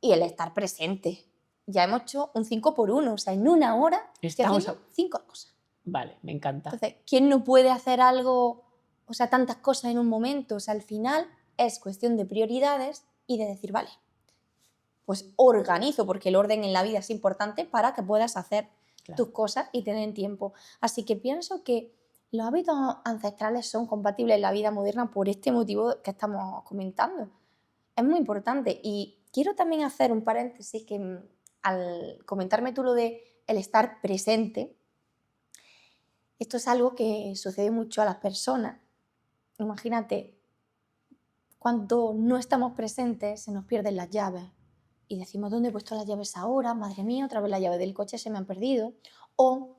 Speaker 1: y el estar presente. Ya hemos hecho un 5x1, o sea, en una hora estoy
Speaker 3: Estamos
Speaker 1: haciendo 5 cosas.
Speaker 3: Vale, me encanta.
Speaker 1: Entonces, ¿quién no puede hacer algo, o sea, tantas cosas en un momento? O sea, al final es cuestión de prioridades y de decir, vale, pues organizo, porque el orden en la vida es importante para que puedas hacer
Speaker 3: Claro.
Speaker 1: tus cosas y tener tiempo. Así que pienso que los hábitos ancestrales son compatibles en la vida moderna por este motivo que estamos comentando. Es muy importante y quiero también hacer un paréntesis que al comentarme tú lo de el estar presente, esto es algo que sucede mucho a las personas. Imagínate, cuando no estamos presentes se nos pierden las llaves y decimos, ¿dónde he puesto las llaves ahora? Madre mía, otra vez las llaves del coche se me han perdido. O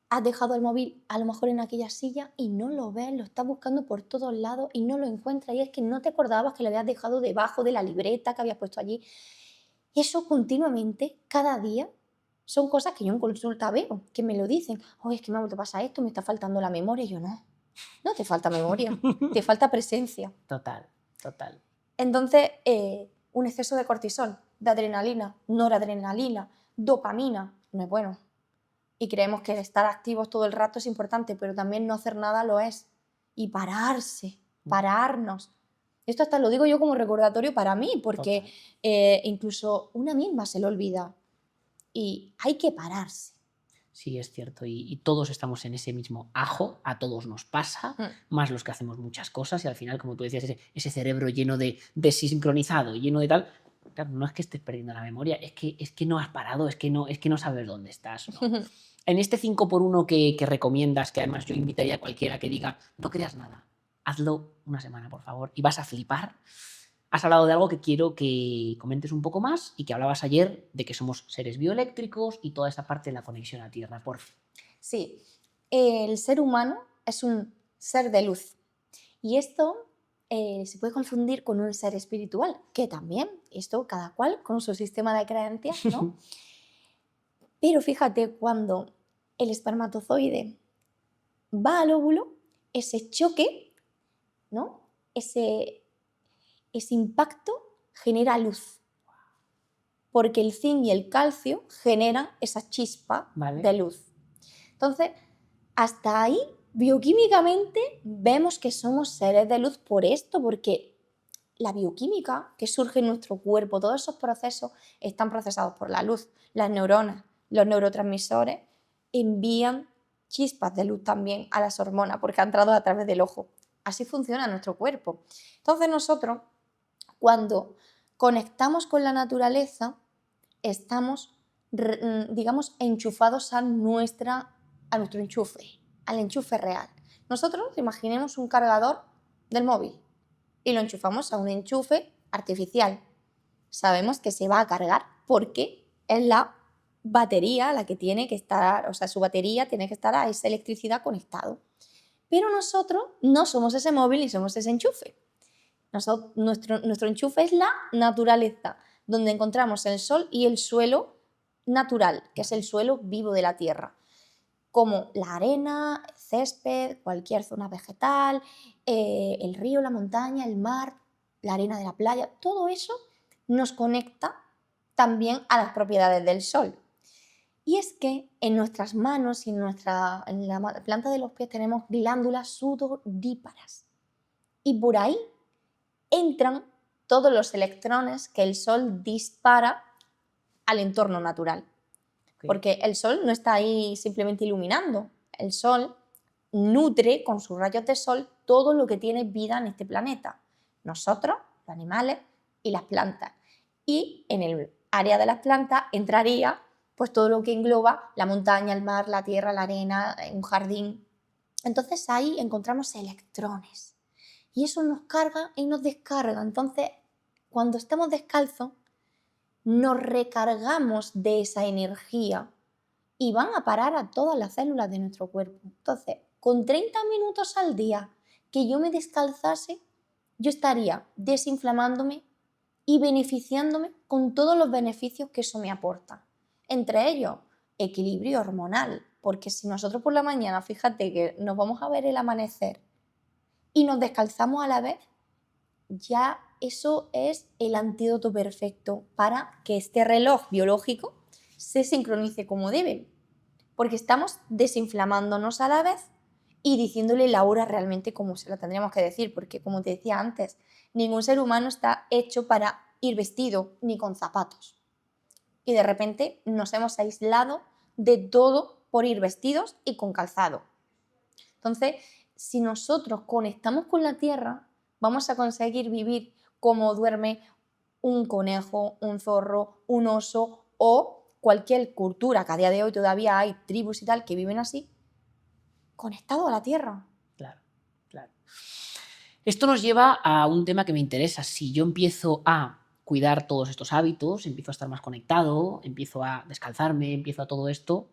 Speaker 1: has dejado el móvil a lo mejor en aquella silla y no lo ves, lo estás buscando por todos lados y no lo encuentras y es que no te acordabas que lo habías dejado debajo de la libreta que habías puesto allí. Eso continuamente, cada día, son cosas que yo en consulta veo, que me lo dicen. Es que me ha vuelto a pasar esto, me está faltando la memoria. Y yo, no te falta memoria, te falta presencia.
Speaker 3: Total, total.
Speaker 1: Entonces, un exceso de cortisol, de adrenalina, noradrenalina, dopamina, no es bueno. Y creemos que estar activos todo el rato es importante, pero también no hacer nada lo es. Y pararnos. Esto hasta lo digo yo como recordatorio para mí, porque incluso una misma se lo olvida. Y hay que pararse.
Speaker 3: Sí, es cierto. Y todos estamos en ese mismo ajo, a todos nos pasa, más los que hacemos muchas cosas y al final, como tú decías, ese cerebro lleno de desincronizado, lleno de tal. Claro, no es que estés perdiendo la memoria, es que no has parado, es que no sabes dónde estás, ¿no? En este 5x1 que recomiendas, que además yo invitaría a cualquiera que diga, no creas nada, hazlo una semana, por favor, y vas a flipar. Has hablado de algo que quiero que comentes un poco más y que hablabas ayer de que somos seres bioeléctricos y toda esta parte de la conexión a Tierra. Por fin.
Speaker 1: Sí, el ser humano es un ser de luz y esto se puede confundir con un ser espiritual, que también, esto cada cual con su sistema de creencias, ¿no? Pero fíjate, cuando el espermatozoide va al óvulo, ese choque, ¿no? Ese impacto genera luz, porque el zinc y el calcio generan esa chispa de luz. Entonces, hasta ahí, bioquímicamente, vemos que somos seres de luz por esto, porque la bioquímica que surge en nuestro cuerpo, todos esos procesos están procesados por la luz. Las neuronas, los neurotransmisores envían chispas de luz también a las hormonas, porque ha entrado a través del ojo. Así funciona nuestro cuerpo. Entonces nosotros, cuando conectamos con la naturaleza, estamos, digamos, enchufados a nuestro enchufe, al enchufe real. Nosotros imaginemos un cargador del móvil y lo enchufamos a un enchufe artificial. Sabemos que se va a cargar porque es la batería la que tiene que estar, o sea, su batería tiene que estar a esa electricidad conectado. Pero nosotros no somos ese móvil ni somos ese enchufe. Nuestro enchufe es la naturaleza, donde encontramos el sol y el suelo natural, que es el suelo vivo de la tierra, como la arena, el césped, cualquier zona vegetal, el río, la montaña, el mar, la arena de la playa, todo eso nos conecta también a las propiedades del sol. Y es que en nuestras manos y en la planta de los pies tenemos glándulas sudoríparas. Y por ahí entran todos los electrones que el sol dispara al entorno natural. Porque el sol no está ahí simplemente iluminando. El sol nutre con sus rayos de sol todo lo que tiene vida en este planeta. Nosotros, los animales y las plantas. Y en el área de las plantas entraría pues todo lo que engloba la montaña, el mar, la tierra, la arena, un jardín. Entonces ahí encontramos electrones. Y eso nos carga y nos descarga. Entonces, cuando estamos descalzos, nos recargamos de esa energía y van a parar a todas las células de nuestro cuerpo. Entonces, con 30 minutos al día que yo me descalzase, yo estaría desinflamándome y beneficiándome con todos los beneficios que eso me aporta. Entre ellos, equilibrio hormonal, porque si nosotros por la mañana, fíjate que nos vamos a ver el amanecer y nos descalzamos a la vez, ya eso es el antídoto perfecto para que este reloj biológico se sincronice como debe, porque estamos desinflamándonos a la vez y diciéndole la hora realmente como se la tendríamos que decir, porque como te decía antes, ningún ser humano está hecho para ir vestido ni con zapatos. Y de repente nos hemos aislado de todo por ir vestidos y con calzado. Entonces, si nosotros conectamos con la tierra, vamos a conseguir vivir como duerme un conejo, un zorro, un oso o cualquier cultura, que a día de hoy todavía hay tribus y tal que viven así, conectado a la tierra.
Speaker 3: Claro, claro. Esto nos lleva a un tema que me interesa. Si yo empiezo a cuidar todos estos hábitos, empiezo a estar más conectado, empiezo a descalzarme, empiezo a todo esto,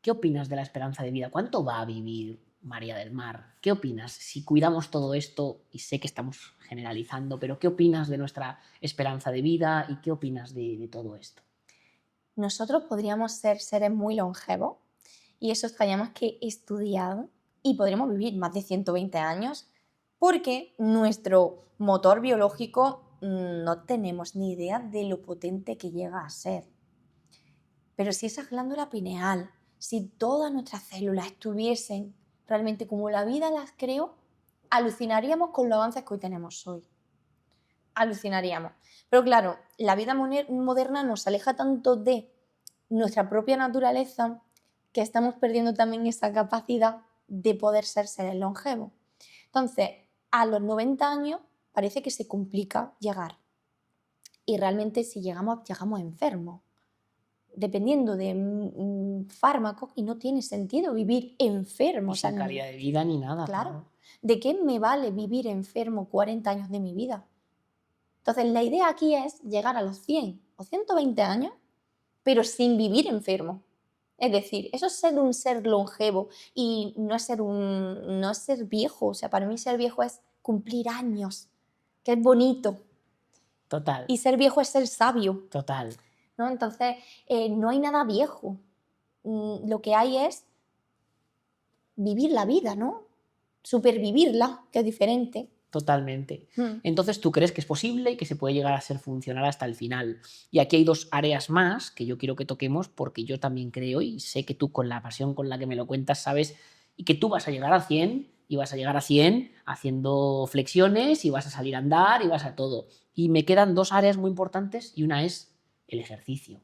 Speaker 3: ¿qué opinas de la esperanza de vida? ¿Cuánto va a vivir María del Mar? ¿Qué opinas si cuidamos todo esto? Y sé que estamos generalizando, pero ¿qué opinas de nuestra esperanza de vida y qué opinas de todo esto?
Speaker 1: Nosotros podríamos ser seres muy longevos y eso está ya más que estudiado y podríamos vivir más de 120 años porque nuestro motor biológico no tenemos ni idea de lo potente que llega a ser. Pero si esa glándula pineal, si todas nuestras células estuviesen realmente como la vida las creó, alucinaríamos con los avances que hoy tenemos hoy. Alucinaríamos. Pero claro, la vida moderna nos aleja tanto de nuestra propia naturaleza que estamos perdiendo también esa capacidad de poder ser seres longevos. Entonces, a los 90 años parece que se complica llegar. Y realmente si llegamos enfermos. Dependiendo de fármacos y no tiene sentido vivir enfermo.
Speaker 3: Y sin calidad de vida ni nada.
Speaker 1: Claro. ¿De qué me vale vivir enfermo 40 años de mi vida? Entonces, la idea aquí es llegar a los 100 o 120 años, pero sin vivir enfermo. Es decir, eso es ser un ser longevo y no es ser viejo. O sea, para mí ser viejo es cumplir años, que es bonito.
Speaker 3: Total.
Speaker 1: Y ser viejo es ser sabio.
Speaker 3: Total.
Speaker 1: ¿No? Entonces, no hay nada viejo. Lo que hay es vivir la vida, ¿no? Supervivirla, que es diferente.
Speaker 3: Totalmente. Entonces, ¿tú crees que es posible y que se puede llegar a ser funcional hasta el final? Y aquí hay dos áreas más que yo quiero que toquemos porque yo también creo y sé que tú con la pasión con la que me lo cuentas sabes y que tú vas a llegar a 100 y vas a llegar a 100 haciendo flexiones y vas a salir a andar y vas a todo. Y me quedan dos áreas muy importantes y una es el ejercicio.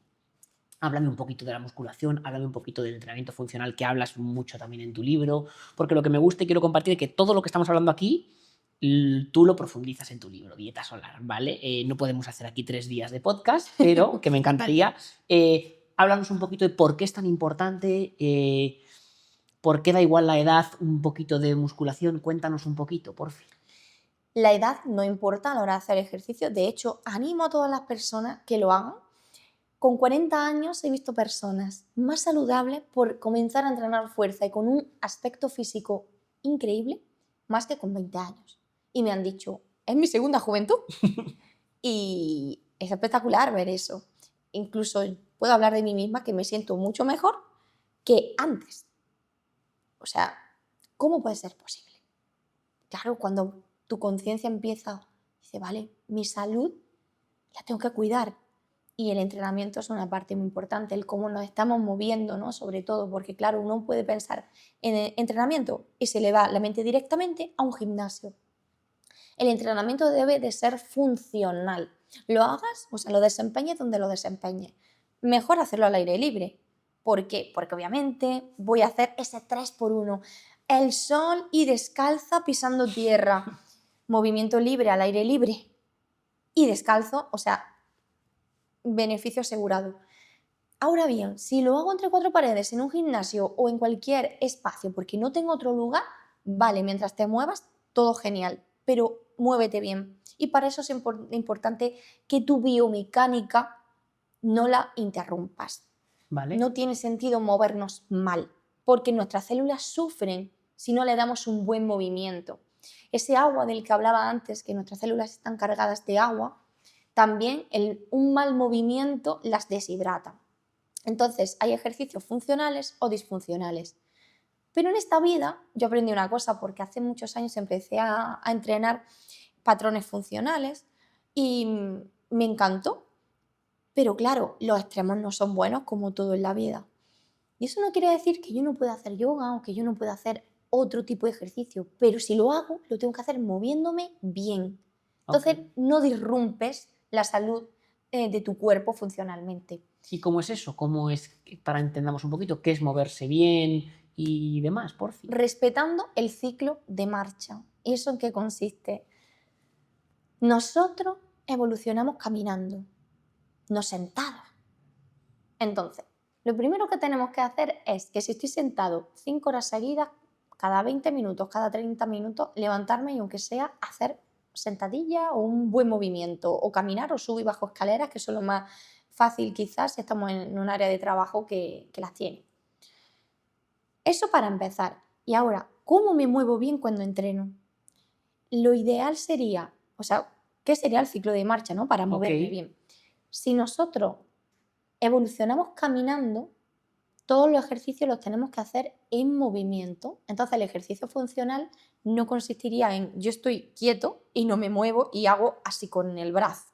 Speaker 3: Háblame un poquito de la musculación, háblame un poquito del entrenamiento funcional que hablas mucho también en tu libro, porque lo que me gusta y quiero compartir es que todo lo que estamos hablando aquí tú lo profundizas en tu libro, Dieta Solar, ¿vale? No podemos hacer aquí 3 días de podcast, pero que me encantaría. Háblanos un poquito de por qué es tan importante, por qué da igual la edad, un poquito de musculación. Cuéntanos un poquito, por fin.
Speaker 1: La edad no importa a la hora de hacer ejercicio. De hecho, animo a todas las personas que lo hagan. Con 40 años he visto personas más saludables por comenzar a entrenar fuerza y con un aspecto físico increíble, más que con 20 años. Y me han dicho, es mi segunda juventud. Y es espectacular ver eso. Incluso puedo hablar de mí misma que me siento mucho mejor que antes. O sea, ¿cómo puede ser posible? Claro, cuando tu conciencia empieza, dice, vale, mi salud la tengo que cuidar. Y el entrenamiento es una parte muy importante, el cómo nos estamos moviendo, ¿no? Sobre todo, porque claro, uno puede pensar en el entrenamiento y se le va la mente directamente a un gimnasio. El entrenamiento debe de ser funcional. Lo hagas, o sea, lo desempeñes donde lo desempeñes. Mejor hacerlo al aire libre. ¿Por qué? Porque obviamente voy a hacer ese 3x1. El sol y descalza pisando tierra. Movimiento libre al aire libre. Y descalzo, o sea, beneficio asegurado. Ahora bien, si lo hago entre 4 paredes en un gimnasio o en cualquier espacio porque no tengo otro lugar, vale, mientras te muevas, todo genial, pero muévete bien. Y para eso es importante que tu biomecánica no la interrumpas.
Speaker 3: ¿Vale?
Speaker 1: No tiene sentido movernos mal, porque nuestras células sufren si no le damos un buen movimiento. Ese agua del que hablaba antes, que nuestras células están cargadas de agua, también un mal movimiento las deshidrata. Entonces, hay ejercicios funcionales o disfuncionales. Pero en esta vida yo aprendí una cosa, porque hace muchos años empecé a entrenar patrones funcionales y me encantó. Pero claro, los extremos no son buenos como todo en la vida. Y eso no quiere decir que yo no pueda hacer yoga o que yo no pueda hacer otro tipo de ejercicio, pero si lo hago, lo tengo que hacer moviéndome bien. Entonces,
Speaker 3: Ok.
Speaker 1: no disrumpes la salud de tu cuerpo funcionalmente.
Speaker 3: ¿Y cómo es eso? ¿Cómo es, para entendamos un poquito, qué es moverse bien y demás, por fin?
Speaker 1: Respetando el ciclo de marcha. ¿Y eso en qué consiste? Nosotros evolucionamos caminando, no sentados. Entonces, lo primero que tenemos que hacer es que si estoy sentado 5 horas seguidas, cada 20 minutos, cada 30 minutos, levantarme y aunque sea hacer sentadilla o un buen movimiento, o caminar o subir bajo escaleras, que eso es lo más fácil quizás si estamos en un área de trabajo que las tiene. Eso para empezar. Y ahora, ¿cómo me muevo bien cuando entreno? Lo ideal sería, o sea, ¿qué sería el ciclo de marcha, ¿no? Para moverme
Speaker 3: Ok.
Speaker 1: bien. Si nosotros evolucionamos caminando, todos los ejercicios los tenemos que hacer en movimiento. Entonces el ejercicio funcional no consistiría en yo estoy quieto y no me muevo y hago así con el brazo.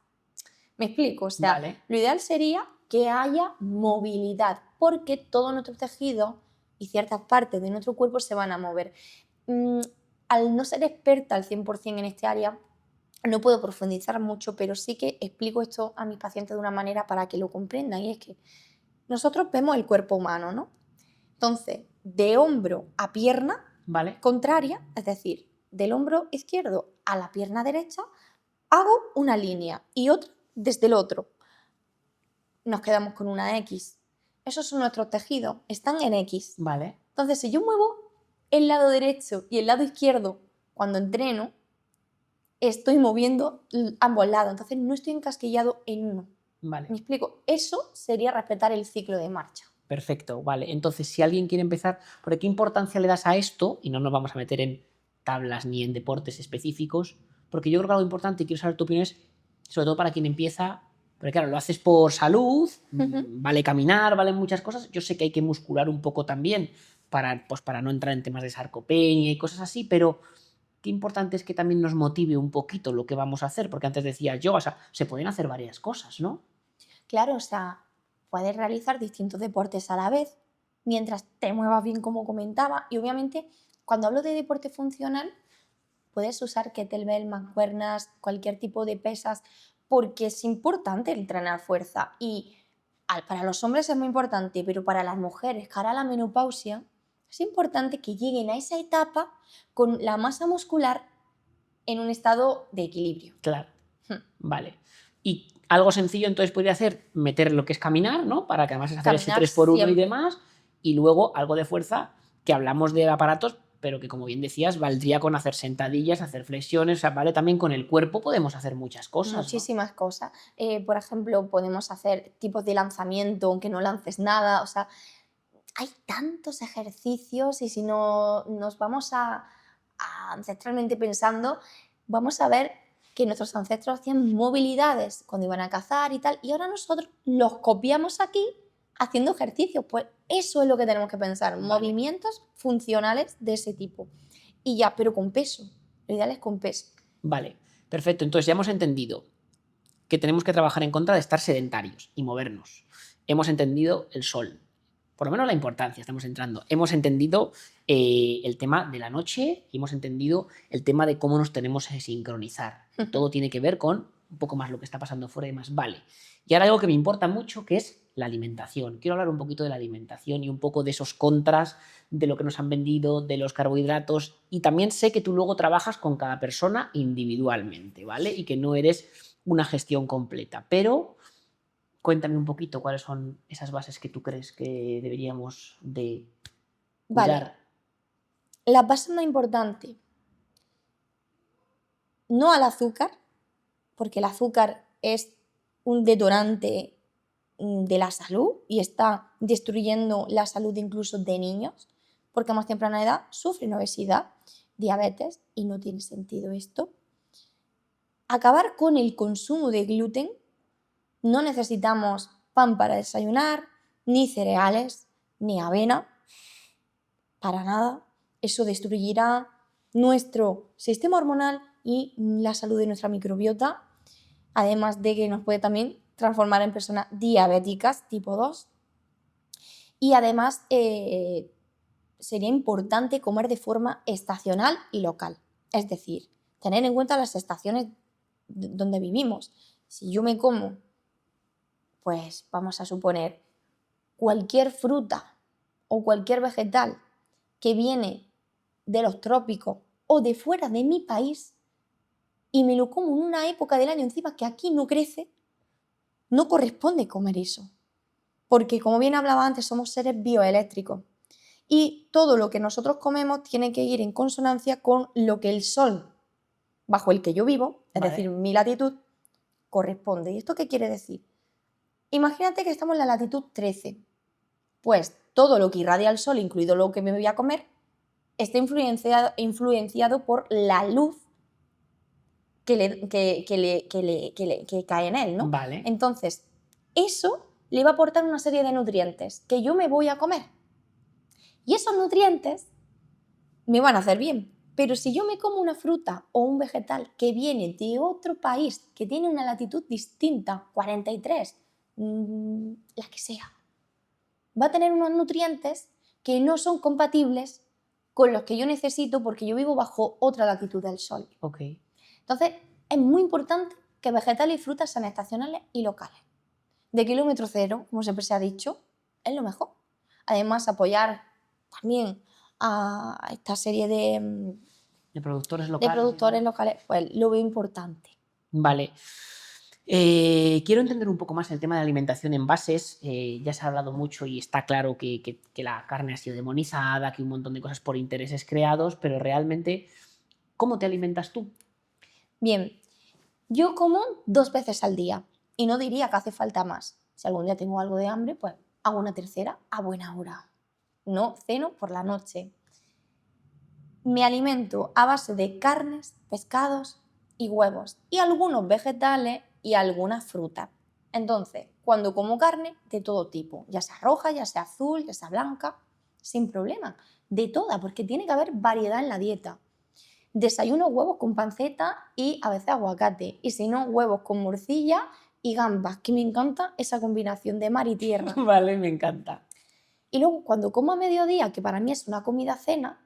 Speaker 1: ¿Me explico? O sea,
Speaker 3: Vale.
Speaker 1: lo ideal sería que haya movilidad, porque todos nuestros tejidos y ciertas partes de nuestro cuerpo se van a mover. Al no ser experta al 100% en este área, no puedo profundizar mucho, pero sí que explico esto a mis pacientes de una manera para que lo comprendan, y es que nosotros vemos el cuerpo humano, ¿no? Entonces, de hombro a pierna
Speaker 3: Vale.
Speaker 1: contraria, es decir, del hombro izquierdo a la pierna derecha, hago una línea y otra desde el otro. Nos quedamos con una X. Esos son nuestros tejidos, están en X.
Speaker 3: Vale.
Speaker 1: Entonces, si yo muevo el lado derecho y el lado izquierdo cuando entreno, estoy moviendo ambos lados, entonces no estoy encasquillado en uno.
Speaker 3: Vale.
Speaker 1: ¿Me explico? Eso sería respetar el ciclo de marcha.
Speaker 3: Perfecto, vale. Entonces, si alguien quiere empezar, ¿por qué importancia le das a esto? Y no nos vamos a meter en tablas ni en deportes específicos, porque yo creo que algo importante, y quiero saber tu opinión, es sobre todo para quien empieza, porque claro, lo haces por salud, vale caminar, valen muchas cosas. Yo sé que hay que muscular un poco también pues para no entrar en temas de sarcopenia y cosas así, pero qué importante es que también nos motive un poquito lo que vamos a hacer, porque antes decías yo, o sea, se pueden hacer varias cosas, ¿no?
Speaker 1: Claro, o sea, puedes realizar distintos deportes a la vez mientras te muevas bien, como comentaba. Y obviamente, cuando hablo de deporte funcional, puedes usar kettlebell, mancuernas, cualquier tipo de pesas, porque es importante entrenar fuerza. Y para los hombres es muy importante, pero para las mujeres, cara a la menopausia, es importante que lleguen a esa etapa con la masa muscular en un estado de equilibrio.
Speaker 3: Claro. Vale. Y algo sencillo entonces podría hacer meter lo que es caminar, ¿no? Para que además es hacer ese
Speaker 1: Caminar
Speaker 3: 3x1 y
Speaker 1: siempre.
Speaker 3: demás. Y luego algo de fuerza, que hablamos de aparatos, pero que como bien decías, valdría con hacer sentadillas, hacer flexiones, o sea, vale, también con el cuerpo podemos hacer muchas cosas, ¿no?
Speaker 1: Muchísimas cosas. Por ejemplo, podemos hacer tipos de lanzamiento, aunque no lances nada. O sea, hay tantos ejercicios, y si no nos vamos a ancestralmente pensando, vamos a ver que nuestros ancestros hacían movilidades cuando iban a cazar y tal, y ahora nosotros los copiamos aquí haciendo ejercicios. Pues eso es lo que tenemos que pensar,
Speaker 3: Vale.
Speaker 1: movimientos funcionales de ese tipo. Y ya, pero con peso. Lo ideal es con peso.
Speaker 3: Vale, perfecto. Entonces ya hemos entendido que tenemos que trabajar en contra de estar sedentarios y movernos. Hemos entendido el sol, por lo menos la importancia, estamos entrando. Hemos entendido el tema de la noche y hemos entendido el tema de cómo nos tenemos que sincronizar. Todo tiene que ver con un poco más lo que está pasando fuera y más. Vale. Y ahora algo que me importa mucho, que es la alimentación. Quiero hablar un poquito de la alimentación y un poco de esos contras, de lo que nos han vendido, de los carbohidratos. Y también sé que tú luego trabajas con cada persona individualmente, ¿vale? Y que no eres una gestión completa. Pero cuéntame un poquito cuáles son esas bases que tú crees que deberíamos de cuidar.
Speaker 1: Vale, la base más importante, no al azúcar, porque el azúcar es un detonante de la salud y está destruyendo la salud incluso de niños. porque a más temprana edad sufren obesidad, diabetes y no tiene sentido esto. Acabar con el consumo de gluten. No necesitamos pan para desayunar, ni cereales, ni avena, para nada. Eso destruirá nuestro sistema hormonal y la salud de nuestra microbiota, además de que nos puede también transformar en personas diabéticas tipo 2. Y además sería importante comer de forma estacional y local, es decir, tener en cuenta las estaciones donde vivimos. Si yo me como, pues vamos a suponer, cualquier fruta o cualquier vegetal que viene de los trópicos o de fuera de mi país y me lo como en una época del año encima que aquí no crece, no corresponde comer eso. Porque, como bien hablaba antes, somos seres bioeléctricos y todo lo que nosotros comemos tiene que ir en consonancia con lo que el sol bajo el que yo vivo, es decir, mi latitud, corresponde. ¿Y esto qué quiere decir? Imagínate que estamos en la latitud 13. Pues todo lo que irradia el sol, incluido lo que me voy a comer, está influenciado por la luz que cae en él, ¿no?
Speaker 3: Vale.
Speaker 1: Entonces, eso le va a aportar una serie de nutrientes que yo me voy a comer. Y esos nutrientes me van a hacer bien. Pero si yo me como una fruta o un vegetal que viene de otro país, que tiene una latitud distinta, 43, la que sea, va a tener unos nutrientes que no son compatibles con los que yo necesito porque yo vivo bajo otra latitud del sol.
Speaker 3: Okay.
Speaker 1: Entonces, es muy importante que vegetales y frutas sean estacionales y locales. De kilómetro cero, como siempre se ha dicho, es lo mejor. Además, apoyar también a esta serie
Speaker 3: De productores
Speaker 1: de
Speaker 3: locales.
Speaker 1: productores locales, pues lo veo importante.
Speaker 3: Vale. Quiero entender un poco más el tema de la alimentación en envases. Ya se ha hablado mucho y está claro que la carne ha sido demonizada, que un montón de cosas por intereses creados, pero realmente, ¿cómo te alimentas tú?
Speaker 1: Bien, yo como 2 veces al día y no diría que hace falta más. Si algún día tengo algo de hambre, pues hago una tercera a buena hora. No ceno por la noche. Me alimento a base de carnes, pescados y huevos y algunos vegetales y algunas frutas. Entonces, cuando como carne, de todo tipo, ya sea roja, ya sea azul, ya sea blanca, sin problema, de toda, porque tiene que haber variedad en la dieta. Desayuno huevos con panceta y a veces aguacate, y si no, huevos con morcilla y gambas, que me encanta esa combinación de mar y tierra.
Speaker 3: Vale, me encanta.
Speaker 1: Y luego cuando como a mediodía, que para mí es una comida cena,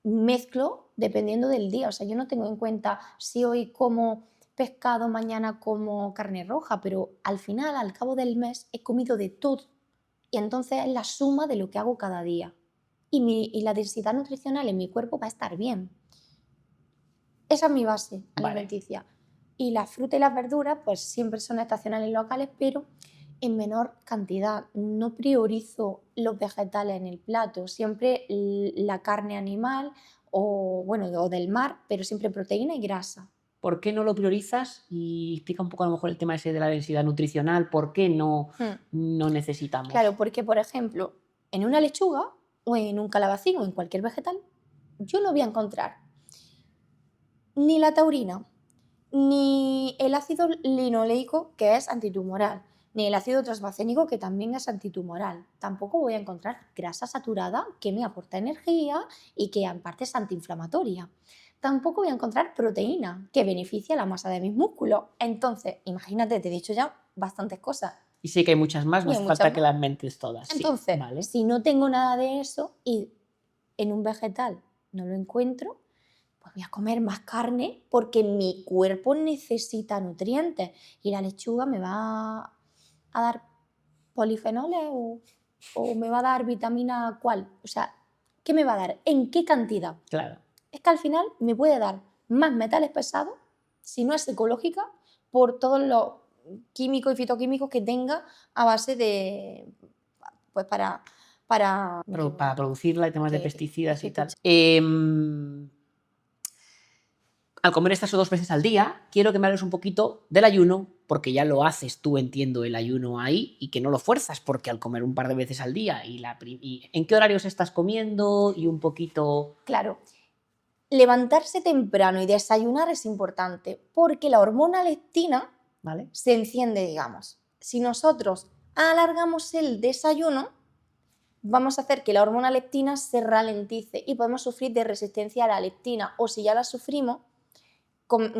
Speaker 1: mezclo dependiendo del día. O sea, yo no tengo en cuenta si hoy como pescado, mañana como carne roja, pero al final, al cabo del mes, he comido de todo. Y entonces es la suma de lo que hago cada día. Y la densidad nutricional en mi cuerpo va a estar bien. Esa es mi base alimenticia. Vale. Y la fruta y las verduras, pues siempre son estacionales y locales, pero en menor cantidad. No priorizo los vegetales en el plato, siempre la carne animal o del mar, pero siempre proteína y grasa.
Speaker 3: ¿Por qué no lo priorizas? Y explica un poco a lo mejor el tema ese de la densidad nutricional, ¿por qué no necesitamos?
Speaker 1: Claro, porque por ejemplo, en una lechuga o en un calabacín o en cualquier vegetal, yo no voy a encontrar ni la taurina, ni el ácido linoleico, que es antitumoral, ni el ácido transbacénico, que también es antitumoral. Tampoco voy a encontrar grasa saturada, que me aporta energía y que en parte es antiinflamatoria. Tampoco voy a encontrar proteína, que beneficia la masa de mis músculos. Entonces, imagínate, te he dicho ya bastantes cosas.
Speaker 3: Y sé que hay muchas más, no hace falta que las mentes todas.
Speaker 1: Entonces,
Speaker 3: sí, ¿vale?
Speaker 1: Si no tengo nada de eso y en un vegetal no lo encuentro, pues voy a comer más carne porque mi cuerpo necesita nutrientes y la lechuga me va a dar polifenoles o me va a dar vitamina cuál. O sea, ¿qué me va a dar? ¿En qué cantidad?
Speaker 3: Claro.
Speaker 1: Es que al final me puede dar más metales pesados, si no es ecológica, por todos los químicos y fitoquímicos que tenga a base de, pues para
Speaker 3: producirla y temas de pesticidas y tal. al comer estas 2 veces al día, quiero que me hables un poquito del ayuno, porque ya lo haces tú, entiendo, el ayuno ahí, y que no lo fuerzas, porque al comer un par de veces al día y en qué horarios estás comiendo y un poquito...
Speaker 1: Claro, levantarse temprano y desayunar es importante porque la hormona leptina
Speaker 3: ¿Vale?
Speaker 1: se enciende, digamos. Si nosotros alargamos el desayuno, vamos a hacer que la hormona leptina se ralentice y podemos sufrir de resistencia a la leptina, o si ya la sufrimos,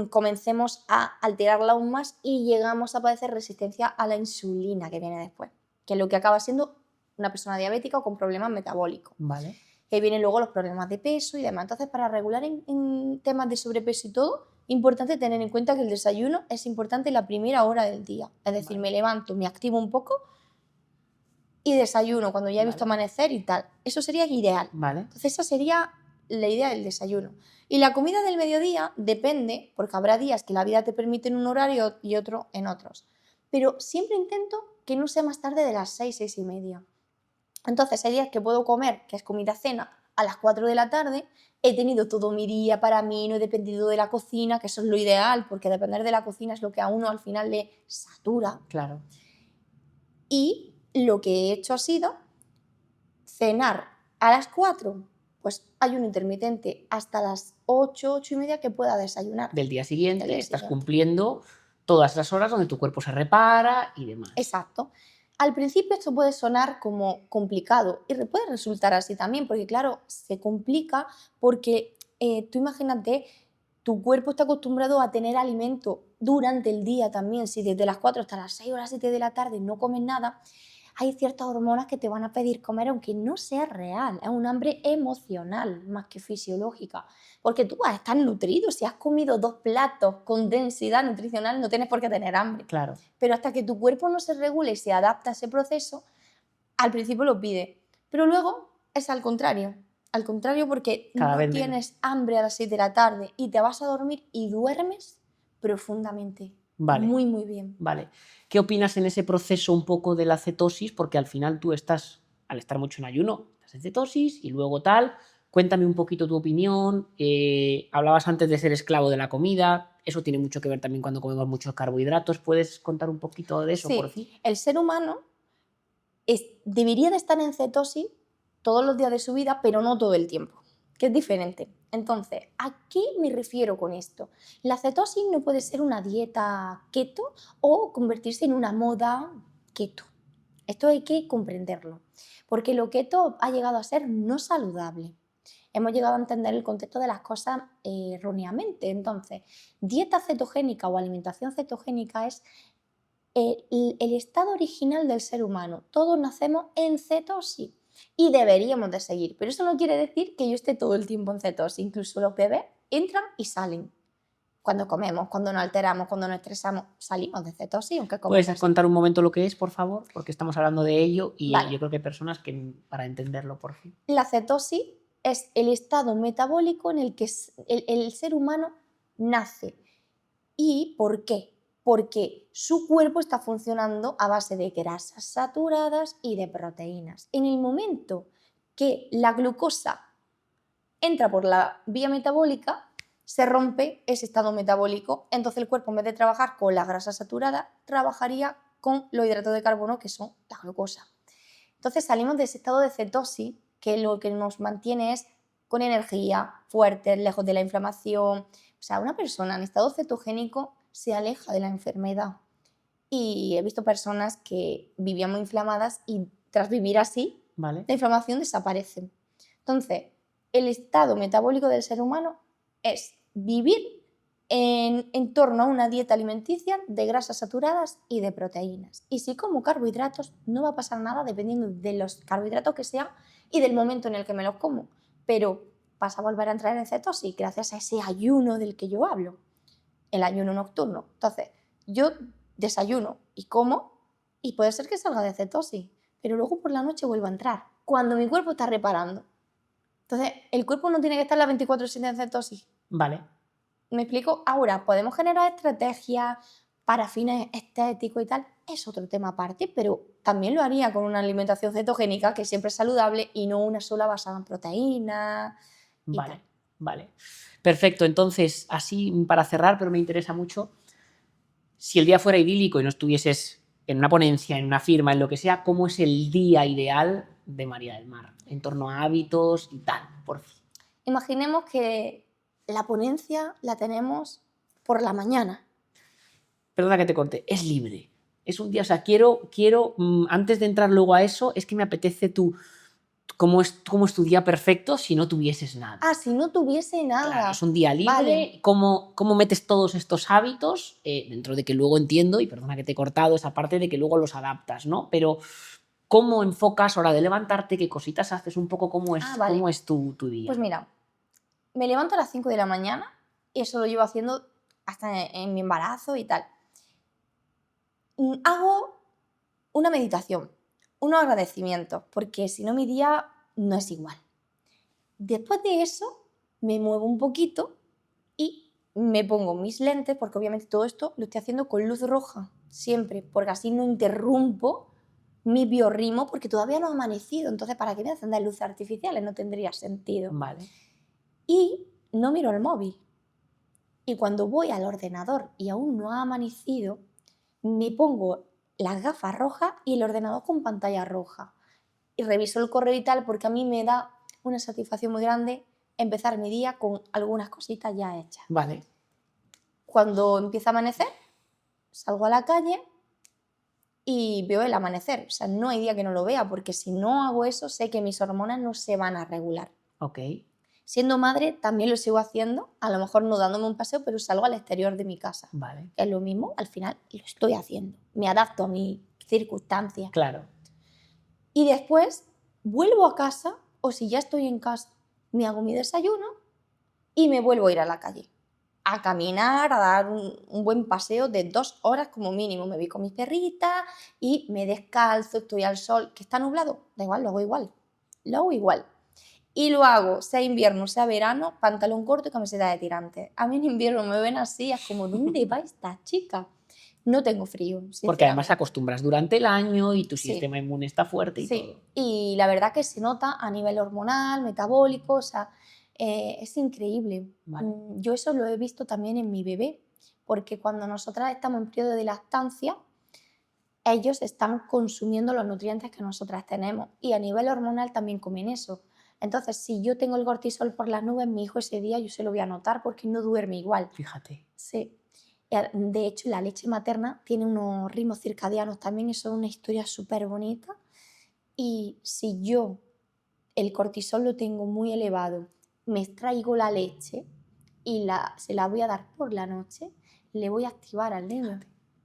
Speaker 1: comencemos a alterarla aún más y llegamos a padecer resistencia a la insulina que viene después, que es lo que acaba siendo una persona diabética o con problemas metabólicos.
Speaker 3: Vale.
Speaker 1: Que vienen luego los problemas de peso y demás. Entonces, para regular en temas de sobrepeso y todo, importante tener en cuenta que el desayuno es importante en la primera hora del día. Es decir,
Speaker 3: Vale.
Speaker 1: me levanto, me activo un poco y desayuno cuando ya he visto
Speaker 3: Vale.
Speaker 1: amanecer y tal. Eso sería ideal.
Speaker 3: Vale.
Speaker 1: Entonces, esa sería la idea del desayuno. Y la comida del mediodía depende, porque habrá días que la vida te permite en un horario y otro en otros. Pero siempre intento que no sea más tarde de las 6, 6 y media. Entonces hay días que puedo comer, que es comida-cena, a las 4 de la tarde, he tenido todo mi día para mí, no he dependido de la cocina, que eso es lo ideal, porque depender de la cocina es lo que a uno al final le satura.
Speaker 3: Claro.
Speaker 1: Y lo que he hecho ha sido cenar a las 4, pues ayuno intermitente hasta las 8, 8 y media que pueda desayunar.
Speaker 3: Del día siguiente
Speaker 1: Del día
Speaker 3: estás
Speaker 1: siguiente.
Speaker 3: cumpliendo todas las horas donde tu cuerpo se repara y demás.
Speaker 1: Exacto. Al principio esto puede sonar como complicado y puede resultar así también, porque claro, se complica porque tú imagínate, tu cuerpo está acostumbrado a tener alimento durante el día también. Si desde las 4 hasta las 6 o las 7 de la tarde no comes nada, hay ciertas hormonas que te van a pedir comer aunque no sea real. Es un hambre emocional más que fisiológica. Porque tú vas a estar nutrido. Si has comido 2 platos con densidad nutricional, no tienes por qué tener hambre.
Speaker 3: Claro.
Speaker 1: Pero hasta que tu cuerpo no se regule y se adapta a ese proceso, al principio lo pide. Pero luego es al contrario. Al contrario, porque
Speaker 3: Cada
Speaker 1: no
Speaker 3: vez menos.
Speaker 1: tienes hambre a las 6 de la tarde y te vas a dormir y duermes profundamente.
Speaker 3: Vale.
Speaker 1: Muy, muy bien.
Speaker 3: Vale. ¿Qué opinas en ese proceso un poco de la cetosis? Porque al final tú estás, al estar mucho en ayuno, estás en cetosis y luego tal. Cuéntame un poquito tu opinión. Hablabas antes de ser esclavo de la comida. Eso tiene mucho que ver también cuando comemos muchos carbohidratos. ¿Puedes contar un poquito de eso,
Speaker 1: Sí,
Speaker 3: por fin?
Speaker 1: el ser humano debería de estar en cetosis todos los días de su vida, pero no todo el tiempo, que es diferente. Entonces, ¿a qué me refiero con esto? La cetosis no puede ser una dieta keto o convertirse en una moda keto. Esto hay que comprenderlo, porque lo keto ha llegado a ser no saludable. Hemos llegado a entender el contexto de las cosas erróneamente. Entonces, dieta cetogénica o alimentación cetogénica es el estado original del ser humano. Todos nacemos en cetosis y deberíamos de seguir, pero eso no quiere decir que yo esté todo el tiempo en cetosis. Incluso los bebés entran y salen. Cuando comemos, cuando nos alteramos, cuando nos estresamos, salimos de cetosis, aunque comemos.
Speaker 3: ¿Puedes contar un momento lo que es, por favor? Porque estamos hablando de ello y
Speaker 1: Vale.
Speaker 3: yo creo que hay personas que, para entenderlo, por fin.
Speaker 1: La cetosis es el estado metabólico en el que el ser humano nace. ¿Y por qué? Porque su cuerpo está funcionando a base de grasas saturadas y de proteínas. En el momento que la glucosa entra por la vía metabólica, se rompe ese estado metabólico. Entonces el cuerpo, en vez de trabajar con las grasas saturadas, trabajaría con los hidratos de carbono, que son la glucosa. Entonces salimos de ese estado de cetosis, que lo que nos mantiene es con energía, fuertes, lejos de la inflamación. O sea, una persona en estado cetogénico se aleja de la enfermedad. Y he visto personas que vivían muy inflamadas y tras vivir así,
Speaker 3: ¿Vale?
Speaker 1: la inflamación desaparece. Entonces, el estado metabólico del ser humano es vivir en torno a una dieta alimenticia de grasas saturadas y de proteínas. Y si como carbohidratos, no va a pasar nada dependiendo de los carbohidratos que sean y del momento en el que me los como. Pero vas a volver a entrar en cetosis gracias a ese ayuno del que yo hablo, el ayuno nocturno. Entonces, yo desayuno y como y puede ser que salga de cetosis, pero luego por la noche vuelvo a entrar, cuando mi cuerpo está reparando. Entonces, el cuerpo no tiene que estar las 24/7 en cetosis.
Speaker 3: Vale.
Speaker 1: ¿Me explico? Ahora, podemos generar estrategias para fines estéticos y tal. Es otro tema aparte, pero también lo haría con una alimentación cetogénica que siempre es saludable y no una sola basada en proteínas y
Speaker 3: Vale.
Speaker 1: tal.
Speaker 3: Vale. Perfecto. Entonces, así para cerrar, pero me interesa mucho, si el día fuera idílico y no estuvieses en una ponencia, en una firma, en lo que sea, ¿cómo es el día ideal de María del Mar? En torno a hábitos y tal, por fin.
Speaker 1: Imaginemos que la ponencia la tenemos por la mañana.
Speaker 3: Perdona que te corte, es libre. Es un día, o sea, quiero antes de entrar luego a eso, es que me apetece cómo es tu día perfecto si no tuvieses nada.
Speaker 1: Ah, si no tuviese nada.
Speaker 3: Claro, es un día libre.
Speaker 1: Vale.
Speaker 3: ¿Cómo metes todos estos hábitos? Dentro de que luego entiendo, y perdona que te he cortado esa parte de que luego los adaptas, ¿no? Pero ¿cómo enfocas hora de levantarte? ¿Qué cositas haces? Un poco cómo es,
Speaker 1: Vale.
Speaker 3: cómo es tu día.
Speaker 1: Pues mira, me levanto a las 5 de la mañana y eso lo llevo haciendo hasta en mi embarazo y tal. Hago una meditación, unos agradecimientos, porque si no mi día no es igual. Después de eso me muevo un poquito y me pongo mis lentes, porque obviamente todo esto lo estoy haciendo con luz roja, siempre, porque así no interrumpo mi biorritmo, porque todavía no ha amanecido, entonces ¿para qué me encender luces artificiales? No tendría sentido.
Speaker 3: Vale.
Speaker 1: Y no miro el móvil. Y cuando voy al ordenador y aún no ha amanecido, me pongo las gafas rojas y el ordenador con pantalla roja. Y reviso el correo y tal, porque a mí me da una satisfacción muy grande empezar mi día con algunas cositas ya hechas.
Speaker 3: Vale.
Speaker 1: Cuando empieza a amanecer, salgo a la calle y veo el amanecer. O sea, no hay día que no lo vea, porque si no hago eso, sé que mis hormonas no se van a regular.
Speaker 3: Ok.
Speaker 1: Siendo madre, también lo sigo haciendo, a lo mejor no dándome un paseo, pero salgo al exterior de mi casa.
Speaker 3: Vale.
Speaker 1: Que es lo mismo, al final lo estoy haciendo. Me adapto a mis circunstancias.
Speaker 3: Claro.
Speaker 1: Y después vuelvo a casa, o si ya estoy en casa, me hago mi desayuno y me vuelvo a ir a la calle. A caminar, a dar un buen paseo de 2 horas como mínimo. Me voy con mis perritas y me descalzo, estoy al sol. ¿Que está nublado? Da igual, lo hago igual. Lo hago igual. Y lo hago, sea invierno, sea verano, pantalón corto y camiseta de tirantes. A mí en invierno me ven así, es como, ¿dónde va esta chica? No tengo frío,
Speaker 3: Porque además
Speaker 1: sinceramente.
Speaker 3: acostumbras durante el año y tu
Speaker 1: Sí.
Speaker 3: sistema inmune está fuerte y
Speaker 1: Sí,
Speaker 3: todo.
Speaker 1: y la verdad que se nota a nivel hormonal, metabólico, o sea, es increíble.
Speaker 3: Vale.
Speaker 1: Yo eso lo he visto también en mi bebé, porque cuando nosotras estamos en periodo de lactancia, ellos están consumiendo los nutrientes que nosotras tenemos y a nivel hormonal también comen eso. Entonces, si yo tengo el cortisol por las nubes, mi hijo ese día yo se lo voy a notar porque no duerme igual.
Speaker 3: Fíjate.
Speaker 1: Sí. De hecho, la leche materna tiene unos ritmos circadianos también, eso es una historia súper bonita. Y si yo el cortisol lo tengo muy elevado, me extraigo la leche y se la voy a dar por la noche, le voy a activar al niño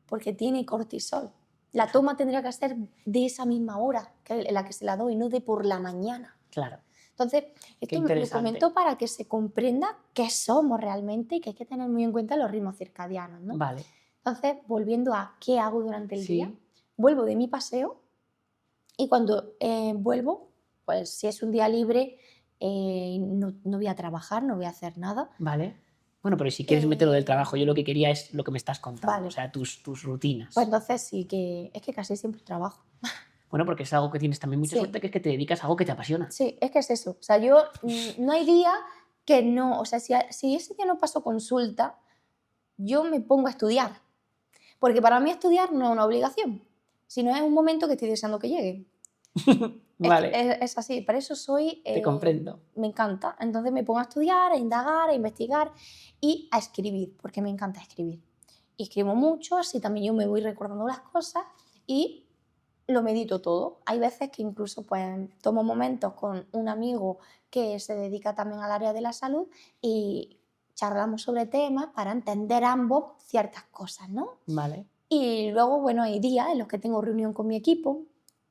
Speaker 1: porque tiene cortisol. La toma tendría que ser de esa misma hora en la que se la doy, no de por la mañana.
Speaker 3: Claro.
Speaker 1: Entonces, esto lo
Speaker 3: interesante.
Speaker 1: comento para que se comprenda qué somos realmente y que hay que tener muy en cuenta los ritmos circadianos, ¿no?
Speaker 3: Vale.
Speaker 1: Entonces, volviendo a qué hago durante el
Speaker 3: Sí.
Speaker 1: día, vuelvo de mi paseo y cuando vuelvo, pues si es un día libre, no voy a trabajar, no voy a hacer nada.
Speaker 3: Vale. Bueno, pero si quieres meterlo del trabajo, yo lo que quería es lo que me estás contando,
Speaker 1: Vale.
Speaker 3: o sea, tus rutinas.
Speaker 1: Pues entonces sí que es que casi siempre trabajo.
Speaker 3: Bueno, porque es algo que tienes también mucha
Speaker 1: Sí.
Speaker 3: suerte, que es que te dedicas a algo que te apasiona.
Speaker 1: Sí, es que es eso. O sea, yo no hay día que no, o sea, si ese día no paso consulta, yo me pongo a estudiar. Porque para mí estudiar no es una obligación, sino es un momento que estoy deseando que llegue.
Speaker 3: Vale.
Speaker 1: Es así, para eso soy...
Speaker 3: Te comprendo.
Speaker 1: Me encanta. Entonces me pongo a estudiar, a indagar, a investigar y a escribir, porque me encanta escribir. Y escribo mucho, así también yo me voy recordando las cosas y lo medito todo. Hay veces que incluso pues, tomo momentos con un amigo que se dedica también al área de la salud y charlamos sobre temas para entender ambos ciertas cosas, ¿no?
Speaker 3: Vale.
Speaker 1: Y luego, bueno, hay días en los que tengo reunión con mi equipo.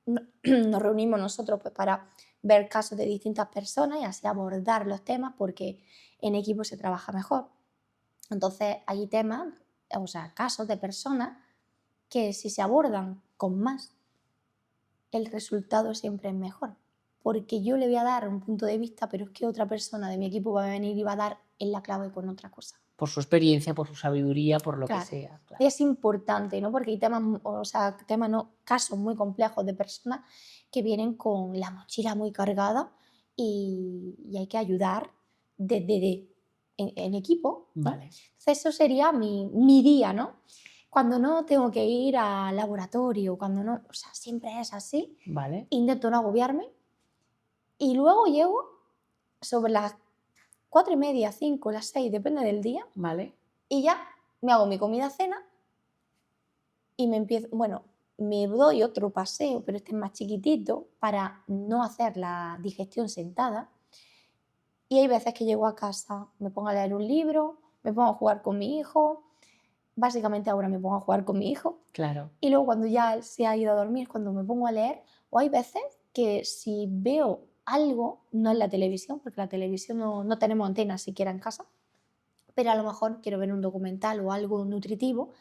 Speaker 1: Nos reunimos nosotros pues, para ver casos de distintas personas y así abordar los temas porque en equipo se trabaja mejor. Entonces hay temas, o sea, casos de personas que si se abordan con más, el resultado siempre es mejor. Porque yo le voy a dar un punto de vista, pero es que otra persona de mi equipo va a venir y va a dar en la clave con otra cosa.
Speaker 3: Por su experiencia, por su sabiduría, por lo
Speaker 1: Claro.
Speaker 3: que sea. Claro.
Speaker 1: Y es importante, ¿no? Porque hay casos muy complejos de personas que vienen con la mochila muy cargada y hay que ayudar en equipo, ¿no?
Speaker 3: Vale.
Speaker 1: Entonces eso sería mi día, ¿no? Cuando no tengo que ir al laboratorio, cuando no, o sea, siempre es así.
Speaker 3: Vale.
Speaker 1: Intento no agobiarme y luego llego sobre las 4:30, 5, las 6, depende del día,
Speaker 3: Vale.
Speaker 1: y ya me hago mi comida cena y me doy otro paseo, pero este es más chiquitito, para no hacer la digestión sentada. Y hay veces que llego a casa, me pongo a leer un libro, me pongo a jugar con mi hijo. Básicamente ahora me pongo a jugar con mi hijo.
Speaker 3: Claro.
Speaker 1: Y luego cuando ya él se ha ido a dormir es cuando me pongo a leer. O hay veces que si veo algo, no en la televisión, porque la televisión no tenemos antena siquiera en casa, pero a lo mejor quiero ver un documental o algo nutritivo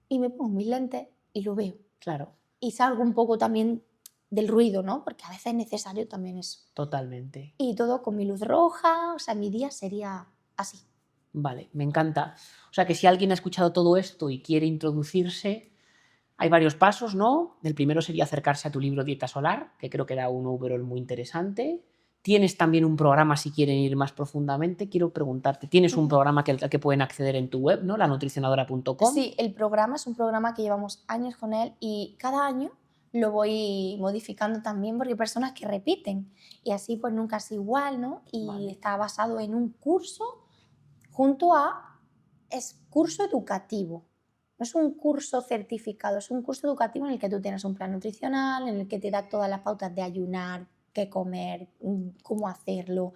Speaker 1: y me pongo mis lentes y lo veo.
Speaker 3: Claro.
Speaker 1: Y salgo un poco también del ruido, ¿no? Porque a veces es necesario también eso.
Speaker 3: Totalmente.
Speaker 1: Y todo con mi luz roja, o sea, mi día sería así.
Speaker 3: Vale, me encanta. O sea que si alguien ha escuchado todo esto y quiere introducirse, hay varios pasos, ¿no? El primero sería acercarse a tu libro Dieta Solar, que creo que da un overall muy interesante. Tienes también un programa si quieren ir más profundamente. Quiero preguntarte, tienes un programa al que pueden acceder en tu web, ¿no? lanutricionadora.com.
Speaker 1: Sí, el programa es un programa que llevamos años con él y cada año lo voy modificando también porque hay personas que repiten y así pues nunca es igual, ¿no? Y
Speaker 3: Vale.
Speaker 1: está basado en un curso es curso educativo. No es un curso certificado, es un curso educativo en el que tú tienes un plan nutricional, en el que te da todas las pautas de ayunar, qué comer, cómo hacerlo,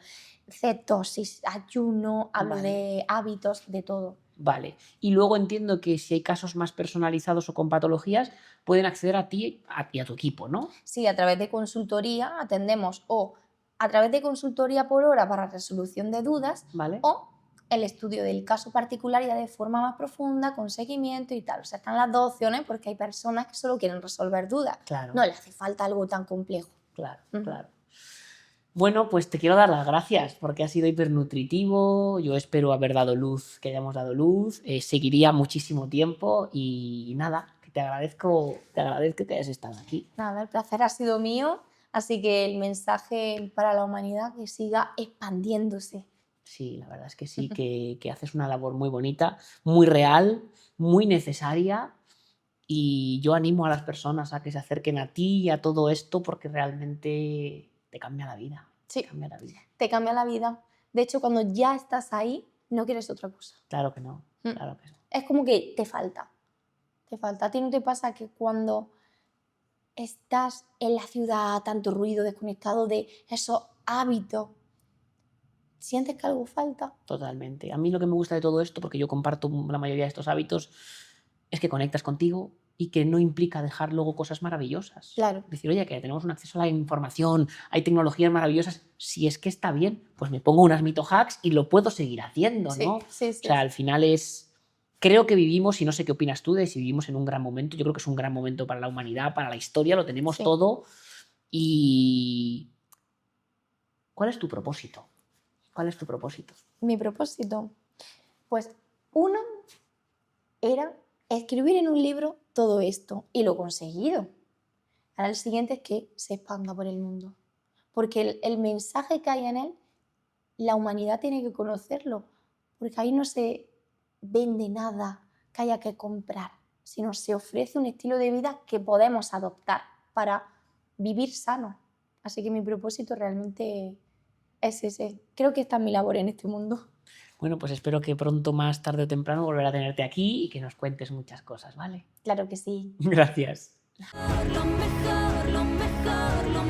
Speaker 1: cetosis, ayuno, hablo
Speaker 3: Vale.
Speaker 1: de hábitos, de todo.
Speaker 3: Vale. Y luego entiendo que si hay casos más personalizados o con patologías, pueden acceder a ti y a tu equipo, ¿no?
Speaker 1: Sí, a través de consultoría atendemos o a través de consultoría por hora para resolución de dudas
Speaker 3: Vale.
Speaker 1: o el estudio del caso particular ya de forma más profunda, con seguimiento y tal. O sea, están las dos opciones porque hay personas que solo quieren resolver dudas.
Speaker 3: Claro.
Speaker 1: No le hace falta algo tan complejo.
Speaker 3: Claro,
Speaker 1: Ujú.
Speaker 3: claro. Bueno, pues te quiero dar las gracias porque ha sido hipernutritivo. Yo espero haber dado luz, que hayamos dado luz. Seguiría muchísimo tiempo y nada, que te agradezco que hayas estado aquí.
Speaker 1: Nada, el placer ha sido mío, así que el mensaje para la humanidad que siga expandiéndose.
Speaker 3: Sí, la verdad es que sí, que haces una labor muy bonita, muy real, muy necesaria. Y yo animo a las personas a que se acerquen a ti y a todo esto porque realmente te cambia la vida.
Speaker 1: Sí.
Speaker 3: Te cambia la vida.
Speaker 1: Te cambia la vida. De hecho, cuando ya estás ahí, no quieres otra cosa.
Speaker 3: Claro que no,
Speaker 1: Mm.
Speaker 3: claro que no.
Speaker 1: Es como que te falta. Te falta. ¿A ti no te pasa que cuando estás en la ciudad, tanto ruido, desconectado de esos hábitos, sientes que algo falta?
Speaker 3: Totalmente. A mí lo que me gusta de todo esto, porque yo comparto la mayoría de estos hábitos, es que conectas contigo y que no implica dejar luego cosas maravillosas.
Speaker 1: Claro.
Speaker 3: Decir, oye, que tenemos un acceso a la información, hay tecnologías maravillosas, si es que está bien, pues me pongo unas mito-hacks y lo puedo seguir haciendo,
Speaker 1: Sí,
Speaker 3: ¿no?
Speaker 1: sí,
Speaker 3: O sea, al final creo que vivimos, y no sé qué opinas tú de si vivimos en un gran momento, yo creo que es un gran momento para la humanidad, para la historia, lo tenemos
Speaker 1: Sí.
Speaker 3: todo. Y ¿cuál es tu propósito? ¿Cuál es tu propósito?
Speaker 1: Mi propósito, pues uno era escribir en un libro todo esto y lo he conseguido. Ahora el siguiente es que se expanda por el mundo, porque el mensaje que hay en él, la humanidad tiene que conocerlo, porque ahí no se vende nada que haya que comprar, sino se ofrece un estilo de vida que podemos adoptar para vivir sano. Así que mi propósito realmente es ese. Creo que esta es mi labor en este mundo.
Speaker 3: Bueno, pues espero que pronto, más tarde o temprano, volver a tenerte aquí y que nos cuentes muchas cosas, ¿vale?
Speaker 1: Claro que sí.
Speaker 3: Gracias.
Speaker 2: Lo mejor, lo mejor, lo